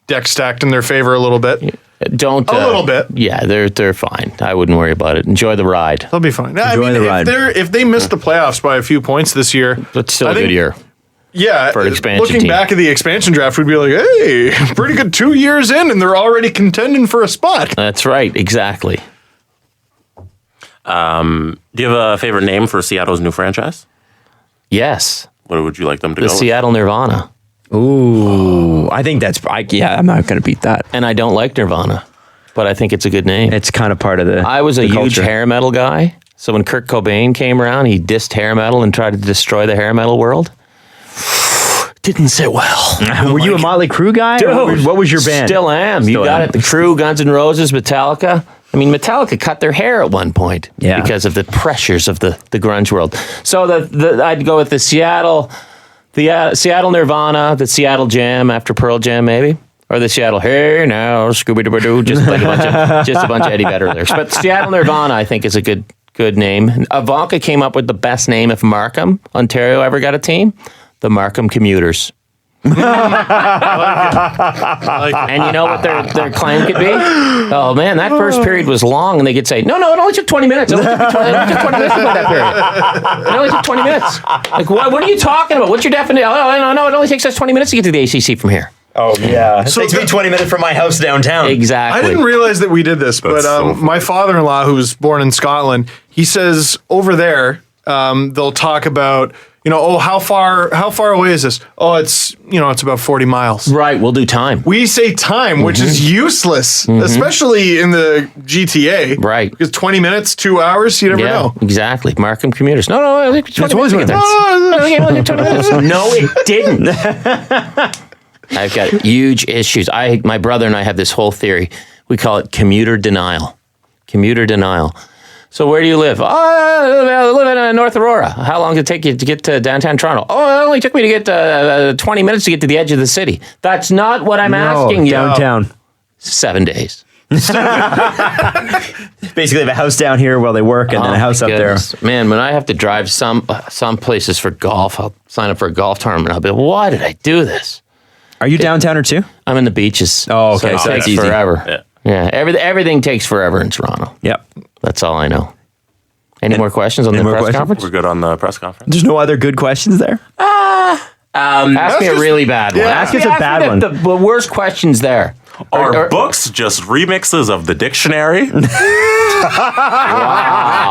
deck stacked in their favor a little bit. Don't A little bit. Yeah, they're fine. I wouldn't worry about it. Enjoy the ride. They'll be fine. I Enjoy mean, the ride. if they miss the playoffs by a few points this year, It's still I a good think- year. yeah, For an expansion looking team. back at the expansion draft, we'd be like, hey, pretty good 2 years in, and they're already contending for a spot. That's right. Exactly. Do you have a favorite name for Seattle's new franchise? Yes. What would you like them to The go with? Seattle Nirvana. Ooh, I think that's. I'm not going to beat that. And I don't like Nirvana, but I think it's a good name. It's kind of part of the. I was a the huge culture. hair metal guy. So when Kurt Cobain came around, he dissed hair metal and tried to destroy the hair metal world. Didn't sit well. Were you a Motley Crue guy? Or what was your band? Still am. You Still got am. it. The Crew, Guns N' Roses, Metallica. I mean, Metallica cut their hair at one point because of the pressures of the grunge world. So I'd go with the Seattle Nirvana, the Seattle Jam after Pearl Jam, maybe. Or the Seattle, hey now, Scooby-Doo, just like a bunch of Eddie Vedder lyrics. But Seattle Nirvana, I think, is a good name. Ivanka came up with the best name if Markham, Ontario, ever got a team. The Markham Commuters. And you know what their claim could be? Oh man, that first period was long, and they could say, no, it only took 20 minutes. It only took 20 minutes to play that period. It only took 20 minutes. Like, what are you talking about? What's your definition? Oh, no, it only takes us 20 minutes to get to the ACC from here. Oh yeah, it So takes me the- 20 minutes from my house downtown. Exactly. I didn't realize that we did this, but so my father-in-law, who was born in Scotland, he says over there they'll talk about, how far away is this? Oh, it's about 40 miles. Right, we'll do time. We say time, which is useless, especially in the GTA. Right. Because 20 minutes, 2 hours, you never know. exactly. Markham Commuters. No, I think 20 always minutes. what it is. I think it only took 20 minutes. No, it didn't. I've got huge issues. My brother and I have this whole theory. We call it commuter denial. Commuter denial. So where do you live? Oh, I live in North Aurora. How long did it take you to get to downtown Toronto? Oh, it only took me to get 20 minutes to get to the edge of the city. That's not what I'm asking you. downtown. 7 days. Basically, they have a house down here while they work, and then a house up there. Man, when I have to drive some places for golf, I'll sign up for a golf tournament. I'll be like, why did I do this? Are you downtowner too? I'm in the beaches. Oh, okay, So so it that's takes easy. forever. Yeah, everything takes forever in Toronto. Yep. That's all I know. Any more questions on the more press questions? conference? We're good on the press conference. There's no other good questions there. Ask me a really bad one. ask us a bad me one. The worst questions there. Are books just remixes of the dictionary? Wow.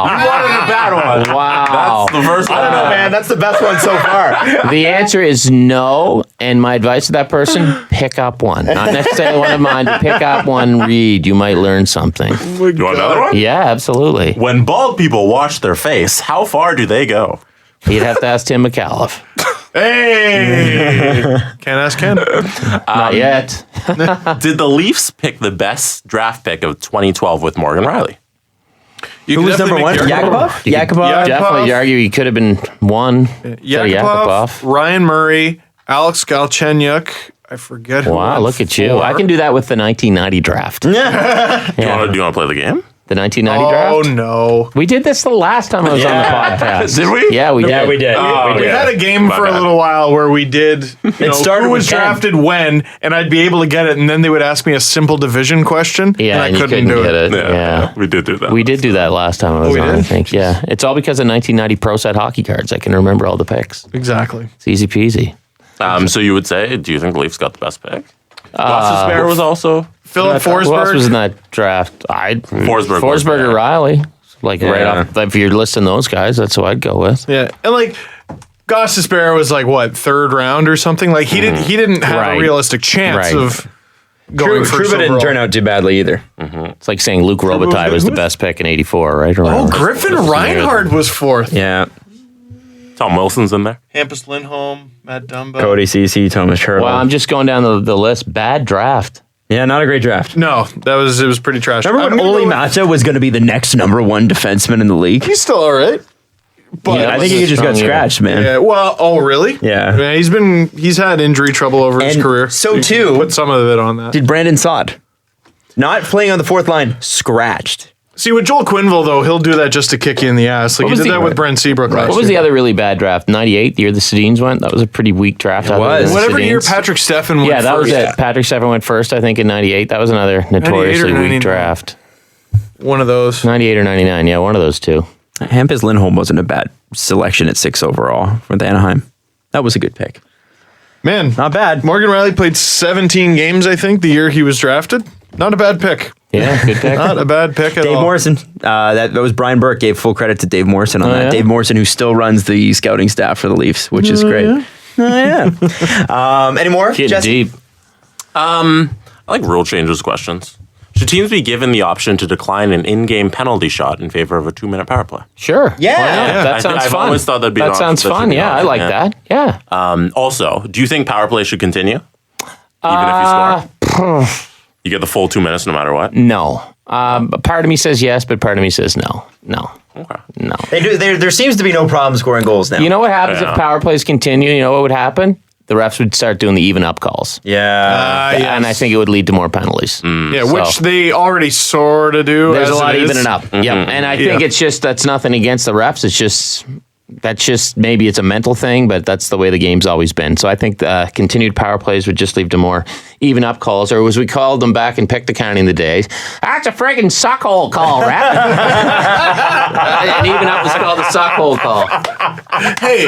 What is a bad one? Wow. The first one. I don't know, man. That's the best one so far. The answer is no. And my advice to that person, pick up one. Not necessarily one of mine. Pick up one, read. You might learn something. You want another one? Yeah, absolutely. When bald people wash their face, how far do they go? You'd have to ask Tim McAuliffe. Hey! Can't ask Ken. Not yet. Did the Leafs pick the best draft pick of 2012 with Morgan Riley? Who was number one? Yakupov? Yakupov? Definitely argue he could have been one. Yakupov, Ryan Murray, Alex Galchenyuk. I forget who. Wow, look at you. I can do that with the 1990 draft. Do you want to play the game? The 1990 draft? Oh, no. We did this the last time I was on the podcast. Did we? Yeah, we did. Yeah, we did. We had a game for a little while where we did, started who was with Ken. drafted when, and I'd be able to get it, and then they would ask me a simple division question, Yeah, and I you couldn't do get it. Yeah. We did do that. We did do that last time I was we on, I did? think. Yeah. It's all because of 1990 Pro Set hockey cards. I can remember all the picks. Exactly. It's easy peasy. So you would say, do you think the Leafs got the best pick? Gostisbehere was also... Philip Who else Forsberg. was in that draft? Forsberg or yeah. Riley. Like right off, if you're listing those guys, that's who I'd go with. Yeah, and like Gostisbehere was like what, third round or something? Like he didn't have Right. a realistic chance Right. of going for Trouba didn't turn out too badly either. It's like saying Luke Robitaille was the best pick in '84, right? Oh, Griffin Reinhardt was fourth. Yeah. Tom Wilson's in there. Hampus Lindholm, Matt Dumba. Cody Ceci, Thomas Hertl. Well, I'm just going down the list. Bad draft. Yeah, not a great draft. No, it was pretty trash. Remember when I'm gonna Oli go with- Mata was going to be the next number one defenseman in the league? He's still all right. But Yeah, I think he just got strong year. scratched, man. yeah, well, oh really? Yeah. He's had injury trouble over his And career. so, You too, can put some of it on that. Did Brandon Saad. Not playing on the fourth line, scratched. See, with Joel Quenneville though, he'll do that just to kick you in the ass. Like What he was did the- that with Brent Seabrook last What was year. the other really bad draft? '98, the year the Sedins went. That was a pretty weak draft. It was. Whatever year Sedins. Patrick Steffen went Yeah, that was first. it. Patrick Steffen went first, I think, in '98. That was another notoriously 98 or weak 99? draft. One of those. '98 or '99, yeah, one of those two. Hampus Lindholm wasn't a bad selection at 6 overall for the Anaheim. That was a good pick. Man, Not bad. Morgan Riley played 17 games, I think, the year he was drafted. Not a bad pick. Yeah, good pick. Not a bad pick at Dave all. Morrison. That was Brian Burke. Gave full credit to Dave Morrison on that. yeah? Dave Morrison, who still runs the scouting staff for the Leafs, which is great. Any more? Getting Jesse? deep. I like rule changes questions. Should teams be given the option to decline an in-game penalty shot in favor of a 2-minute power play? Sure. Yeah. Why not? Yeah. That sounds I've fun. always thought that'd be that an sounds option. That should fun. be an Yeah, I option, like yeah. that. Yeah. Also, do you think power play should continue? Even if you score? You get the full 2 minutes no matter what? No. Part of me says yes, but part of me says no. No. Okay. No. There seems to be no problem scoring goals now. You know what happens Yeah. if power plays continue? You know what would happen? The refs would start doing the even up calls. Yeah. Yes. And I think it would lead to more penalties. Yeah, which So- they already sort of do. There's as a lot it of is. evening up. Yep. And I think it's just, that's nothing against the refs. It's just, that's just, maybe it's a mental thing, but that's the way the game's always been. So I think continued power plays would just lead to more even up calls, or as we called them back in Pictou County in the days, that's a friggin' suckhole call, ref. And even up was called the suckhole call. Hey,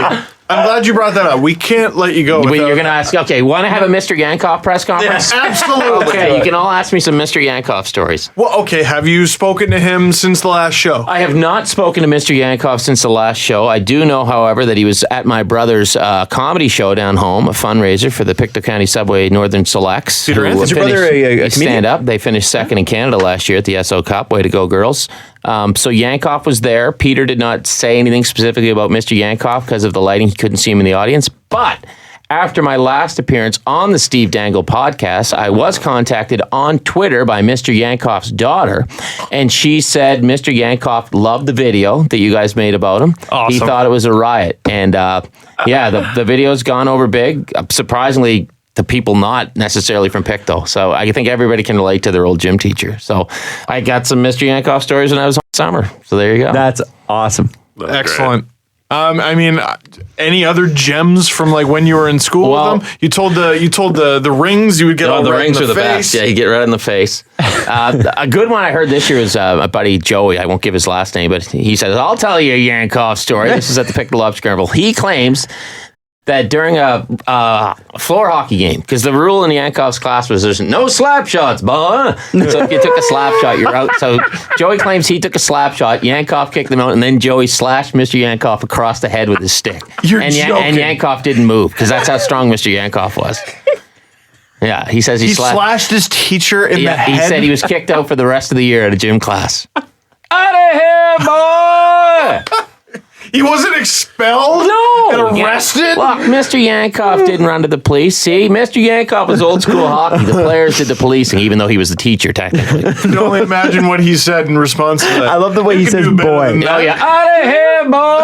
I'm glad you brought that up. We can't let you go. Wait, without- you're going to ask, okay, want to have a Mr. Yankoff press conference? Absolutely. Okay, you can all ask me some Mr. Yankoff stories. Well, okay. Have you spoken to him since the last show? I have not spoken to Mr. Yankoff since the last show. I do know, however, that he was at my brother's comedy show down home, a fundraiser for the Pictou County Subway Northern Selects. Durant? Is your brother a comedian? stand up? They finished second in Canada last year at the SO Cup. Way to go, girls. So Yankoff was there. Peter did not say anything specifically about Mr. Yankoff because of the lighting. He couldn't see him in the audience. But after my last appearance on the Steve Dangle podcast, I was contacted on Twitter by Mr. Yankoff's daughter, and she said Mr. Yankoff loved the video that you guys made about him. Awesome. He thought it was a riot. And yeah, the video's gone over big. Surprisingly, to people not necessarily from Pictou. So I think everybody can relate to their old gym teacher. So I got some Mr. Yankoff stories when I was on summer. So there you go. That's awesome. That's Excellent. I mean, any other gems from like when you were in school Well- with them? You told the rings you would get all the red rings in are the the face. best. Yeah, you get red in the face. A good one I heard this year was my buddy Joey. I won't give his last name, but he said, I'll tell you a Yankoff story. This is at the Pictou Love Scramble. He claims that during a floor hockey game, because the rule in Yankov's class was there's no slap shots, boy. So if you took a slap shot, you're out. So Joey claims he took a slap shot. Yankov kicked him out, and then Joey slashed Mr. Yankov across the head with his stick. You're joking. And Yankov didn't move because that's how strong Mr. Yankov was. Yeah, he says he slashed his teacher in the head. He said he was kicked out for the rest of the year at a gym class. Out of here, boy! He wasn't expelled? No. And arrested? Look, Mr. Yankov didn't run to the police. See, Mr. Yankov was old school hockey. The players did the policing, even though he was the teacher, technically. I can only imagine what he said in response to that. I love the way he says boy. Oh, yeah. Out of here, boy!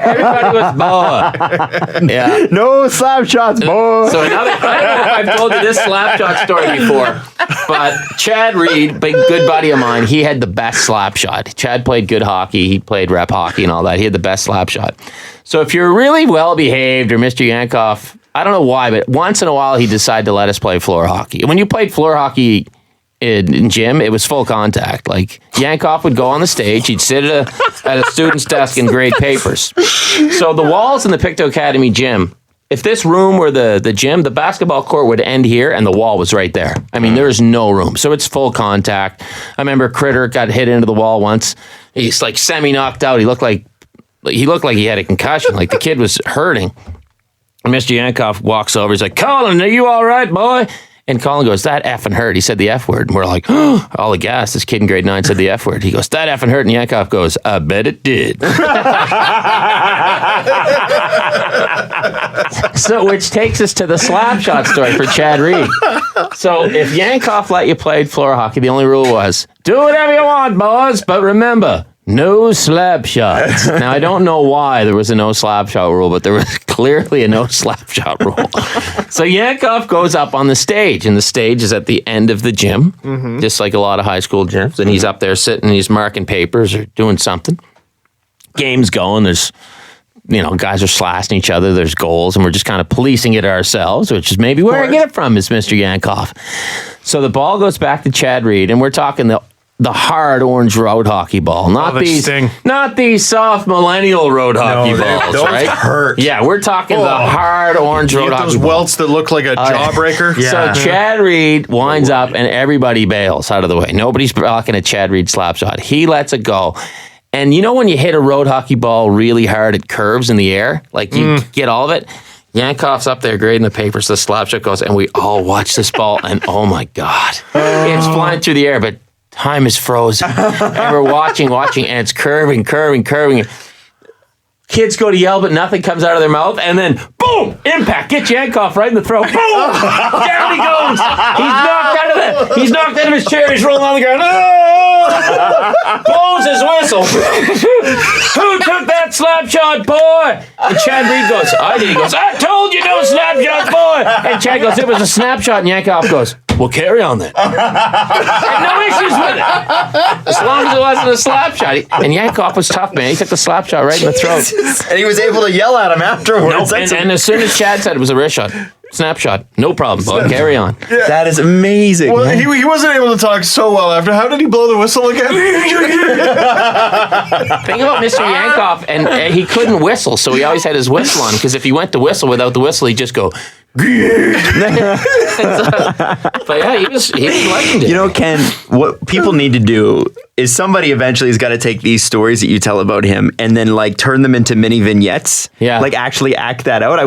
Everybody was boy. Yeah. No slap shots, boy. So another, I don't know if I've told you this slap shot story before, but Chad Reed, big good buddy of mine, he had the best slap shot. Chad played good hockey. He played rep hockey and all that. He had the best slap shot. So if you're really well behaved, or Mr. Yankov, I don't know why, but once in a while he decided to let us play floor hockey. When you played floor hockey in gym, it was full contact. Like Yankov would go on the stage, he'd sit at a student's desk and grade papers. So the walls in the Pictou Academy gym, if this room were the gym, the basketball court would end here and the wall was right there. I mean, there's no room. So it's full contact. I remember Critter got hit into the wall once. He's like semi-knocked out. He looked like he had a concussion. Like the kid was hurting. And Mr. Yankov walks over. He's like, Colin, are you all right, boy? And Colin goes, that effing hurt. He said the F word. And we're like, oh, all aghast. This kid in grade 9 said the F word. He goes, that effing hurt. And Yankov goes, I bet it did. So, which takes us to the slap shot story for Chad Reed. So if Yankov let you play floor hockey, the only rule was, do whatever you want, boys, but remember, no slap shots. Now, I don't know why there was a no slap shot rule, but there was clearly a no slap shot rule. So Yankov goes up on the stage, and the stage is at the end of the gym, just like a lot of high school gyms. And he's up there sitting, he's marking papers or doing something. Game's going, there's, guys are slashing each other, there's goals, and we're just kind of policing it ourselves, which is maybe where I get it from, is Mr. Yankov. So the ball goes back to Chad Reed, and we're talking the hard orange road hockey ball, not these soft millennial road hockey balls, those right? Hurt. Yeah, we're talking the hard orange road hockey those ball. welts that look like a jawbreaker. Yeah. So Chad Reed winds up, and everybody bails out of the way. Nobody's blocking a Chad Reed slap shot. He lets it go. And when you hit a road hockey ball really hard, it curves in the air, like you get all of it. Yankov's up there grading the papers, the slap shot goes, and we all watch this ball, and oh my God, it's flying through the air, but time is frozen. And we're watching, and it's curving. Kids go to yell, but nothing comes out of their mouth. And then, boom, impact. Get Yankov right in the throat. Boom! Down he goes. He's knocked out of his chair. He's rolling on the ground. Oh! Blows his whistle. Who took that slap shot, boy? And Chad Reed goes, I did. He goes, I told you no slap shots, boy. And Chad goes, it was a snapshot. And Yankov goes, well, carry on then. Had no issues with it. As long as it wasn't a slap shot. And Yankov was tough, man. He took the slap shot right in the throat. And he was able to yell at him afterwards. Nope. And as soon as Chad said it was a wrist shot, snapshot, no problem, bud. Carry on. Yeah. That is amazing. Well, he wasn't able to talk so well after. How did he blow the whistle again? Think about Mr. Yankov, and he couldn't whistle, so he always had his whistle on, because if he went to whistle without the whistle, he'd just go... But yeah, he was legendary. Ken, what people need to do is somebody eventually has got to take these stories that you tell about him and then turn them into mini vignettes. Yeah. Actually act that out. I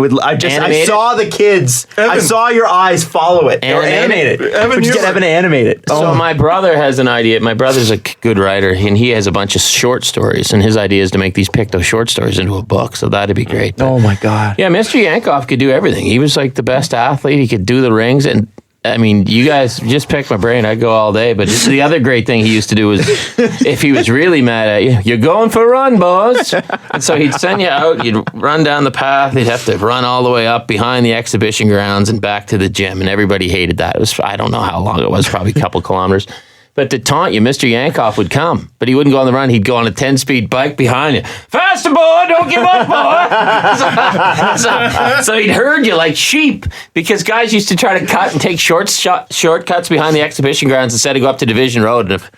saw the kids. Evan. I saw your eyes follow it. Or animate it. Evan, just get Evan to animate it. So my brother has an idea. My brother's a good writer, and he has a bunch of short stories, and his idea is to make these Pictou short stories into a book. So that'd be great. But, oh my God. Yeah, Mr. Yankov could do everything. He was the best athlete. He could do the rings, and I mean, you guys just pick my brain. I'd go all day. But the other great thing he used to do was, if he was really mad at you, you're going for a run, boss. And so he'd send you out. You'd run down the path. You'd have to run all the way up behind the exhibition grounds and back to the gym. And everybody hated that. It was, I don't know how long it was, probably a couple kilometers. But to taunt you, Mr. Yankov would come. But he wouldn't go on the run. He'd go on a 10-speed bike behind you. Faster, boy! Don't give up, boy! So he'd herd you like sheep, because guys used to try to cut and take shortcuts behind the exhibition grounds instead of go up to Division Road. And if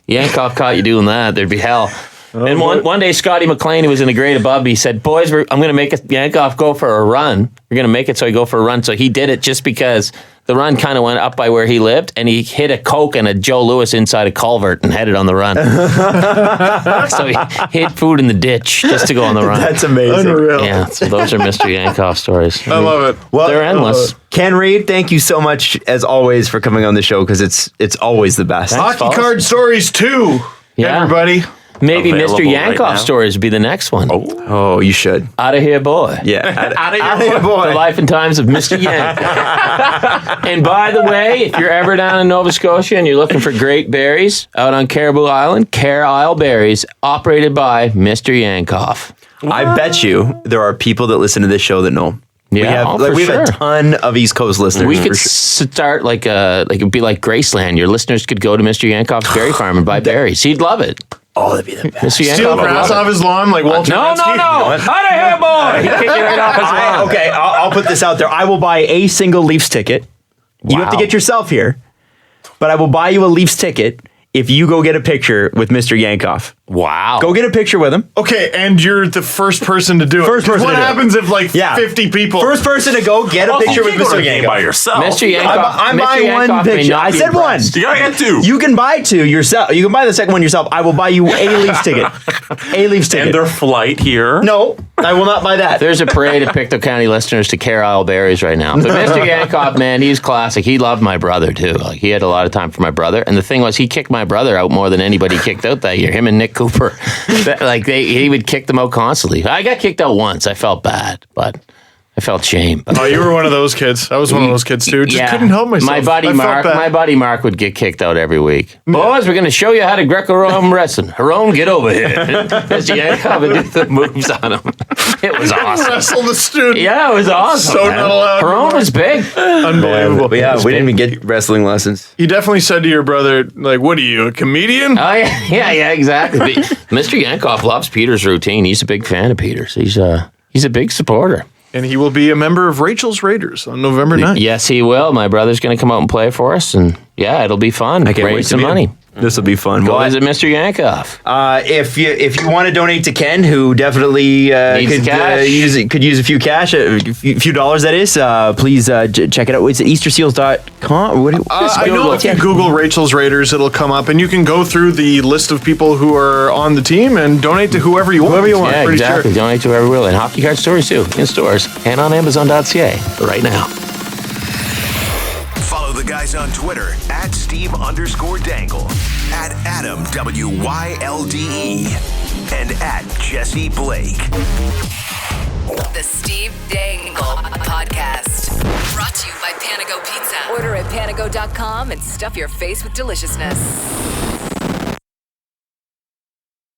Yankov caught you doing that, there'd be hell. And one day, Scotty McLean, who was in the grade above me, he said, boys, I'm going to make Yankoff go for a run. We're going to make it so he go for a run. So he did it just because the run kind of went up by where he lived, and he hit a Coke and a Joe Louis inside a culvert and headed on the run. So he hid food in the ditch just to go on the run. That's amazing. Unreal. Yeah, so those are Mr. Yankoff stories. I love it. Well, They're endless. Ken Reed, thank you so much, as always, for coming on the show, because it's always the best. Thanks. Hockey card stories too. Yeah. Everybody. Maybe Available Mr. right Yankoff now. stories would be the next one. Oh, you should. Out of here, boy. Yeah. Out of here, boy. The life and times of Mr. Yankoff. And by the way, if you're ever down in Nova Scotia and you're looking for great berries out on Caribou Island, Care Isle Berries, operated by Mr. Yankoff. I bet you there are people that listen to this show that know. Yeah, we have for a sure. ton of East Coast listeners. We could for sure. start like it'd be like Graceland. Your listeners could go to Mr. Yankoff's berry farm and buy berries. He'd love it. Oh, that'd be the best. Mr. Steal Yankoff would grass love off it. his lawn like Walter No. Gretzky. Out of here, boy. He'd kick you right off his lawn. Okay, I'll put this out there. I will buy a single Leafs ticket. You have to Wow. get yourself here, but I will buy you a Leafs ticket if you go get a picture with Mr. Yankoff. Wow. Go get a picture with him. Okay, and you're the first person to do it. First person What to do it. happens if like 50 people? First person to go get a picture You with can't go to Mr. the game by Yankoff. yourself. Mr. Yankoff. I'm Mr. buying one Yankoff may picture. not I be said one. impressed. You gotta get two. You can buy two yourself. You can buy the second one yourself. I will buy you a Leafs ticket. A Leafs ticket. And their flight here. No, I will not buy that. There's a parade of Pictou County listeners to Care Isle Berries right now. But Mr. Yankoff, man, he's classic. He loved my brother, too. Like, he had a lot of time for my brother. And the thing was, he kicked my brother out more than anybody kicked out that year. Him and Nick Cooper. He would kick them out constantly. I got kicked out once. I felt bad, but I felt shame. Oh, you were one of those kids. I was one of those kids too. Just couldn't help myself. My buddy Mark would get kicked out every week. Boys, we're going to show you how to Greco-Roman wrestling. Haron, get over here. Mr. Yankoff would do the moves on him. It was awesome. Wrestle the student. Yeah, it was awesome. So not allowed. Haron was big. Unbelievable. But yeah, we didn't even get wrestling lessons. You definitely said to your brother, like, "What are you, a comedian?" Oh yeah, exactly. But Mr. Yankoff loves Peter's routine. He's a big fan of Peter's. He's a big supporter. And he will be a member of Rachel's Raiders on November 9th. Yes, he will. My brother's going to come out and play for us, and yeah, it'll be fun. I can't wait Raise to some meet money. him. This will be fun. Go Well, visit Mr. Yankoff. if you want to donate to Ken, who definitely Needs cash. could use a few cash, a few dollars, that is, please check it out. It's at easterseals.com. I know if you Google Rachel's Raiders, it'll come up, and you can go through the list of people who are on the team and donate to whoever you want. Yeah, Pretty exactly. sure. Donate to whoever will. And hockey card stores too, in stores and on Amazon.ca right now. Follow the guys on Twitter at Steve_Dangle, at Adam WYLDE, and at Jesse Blake. The Steve Dangle Podcast. Brought to you by Panago Pizza. Order at panago.com and stuff your face with deliciousness.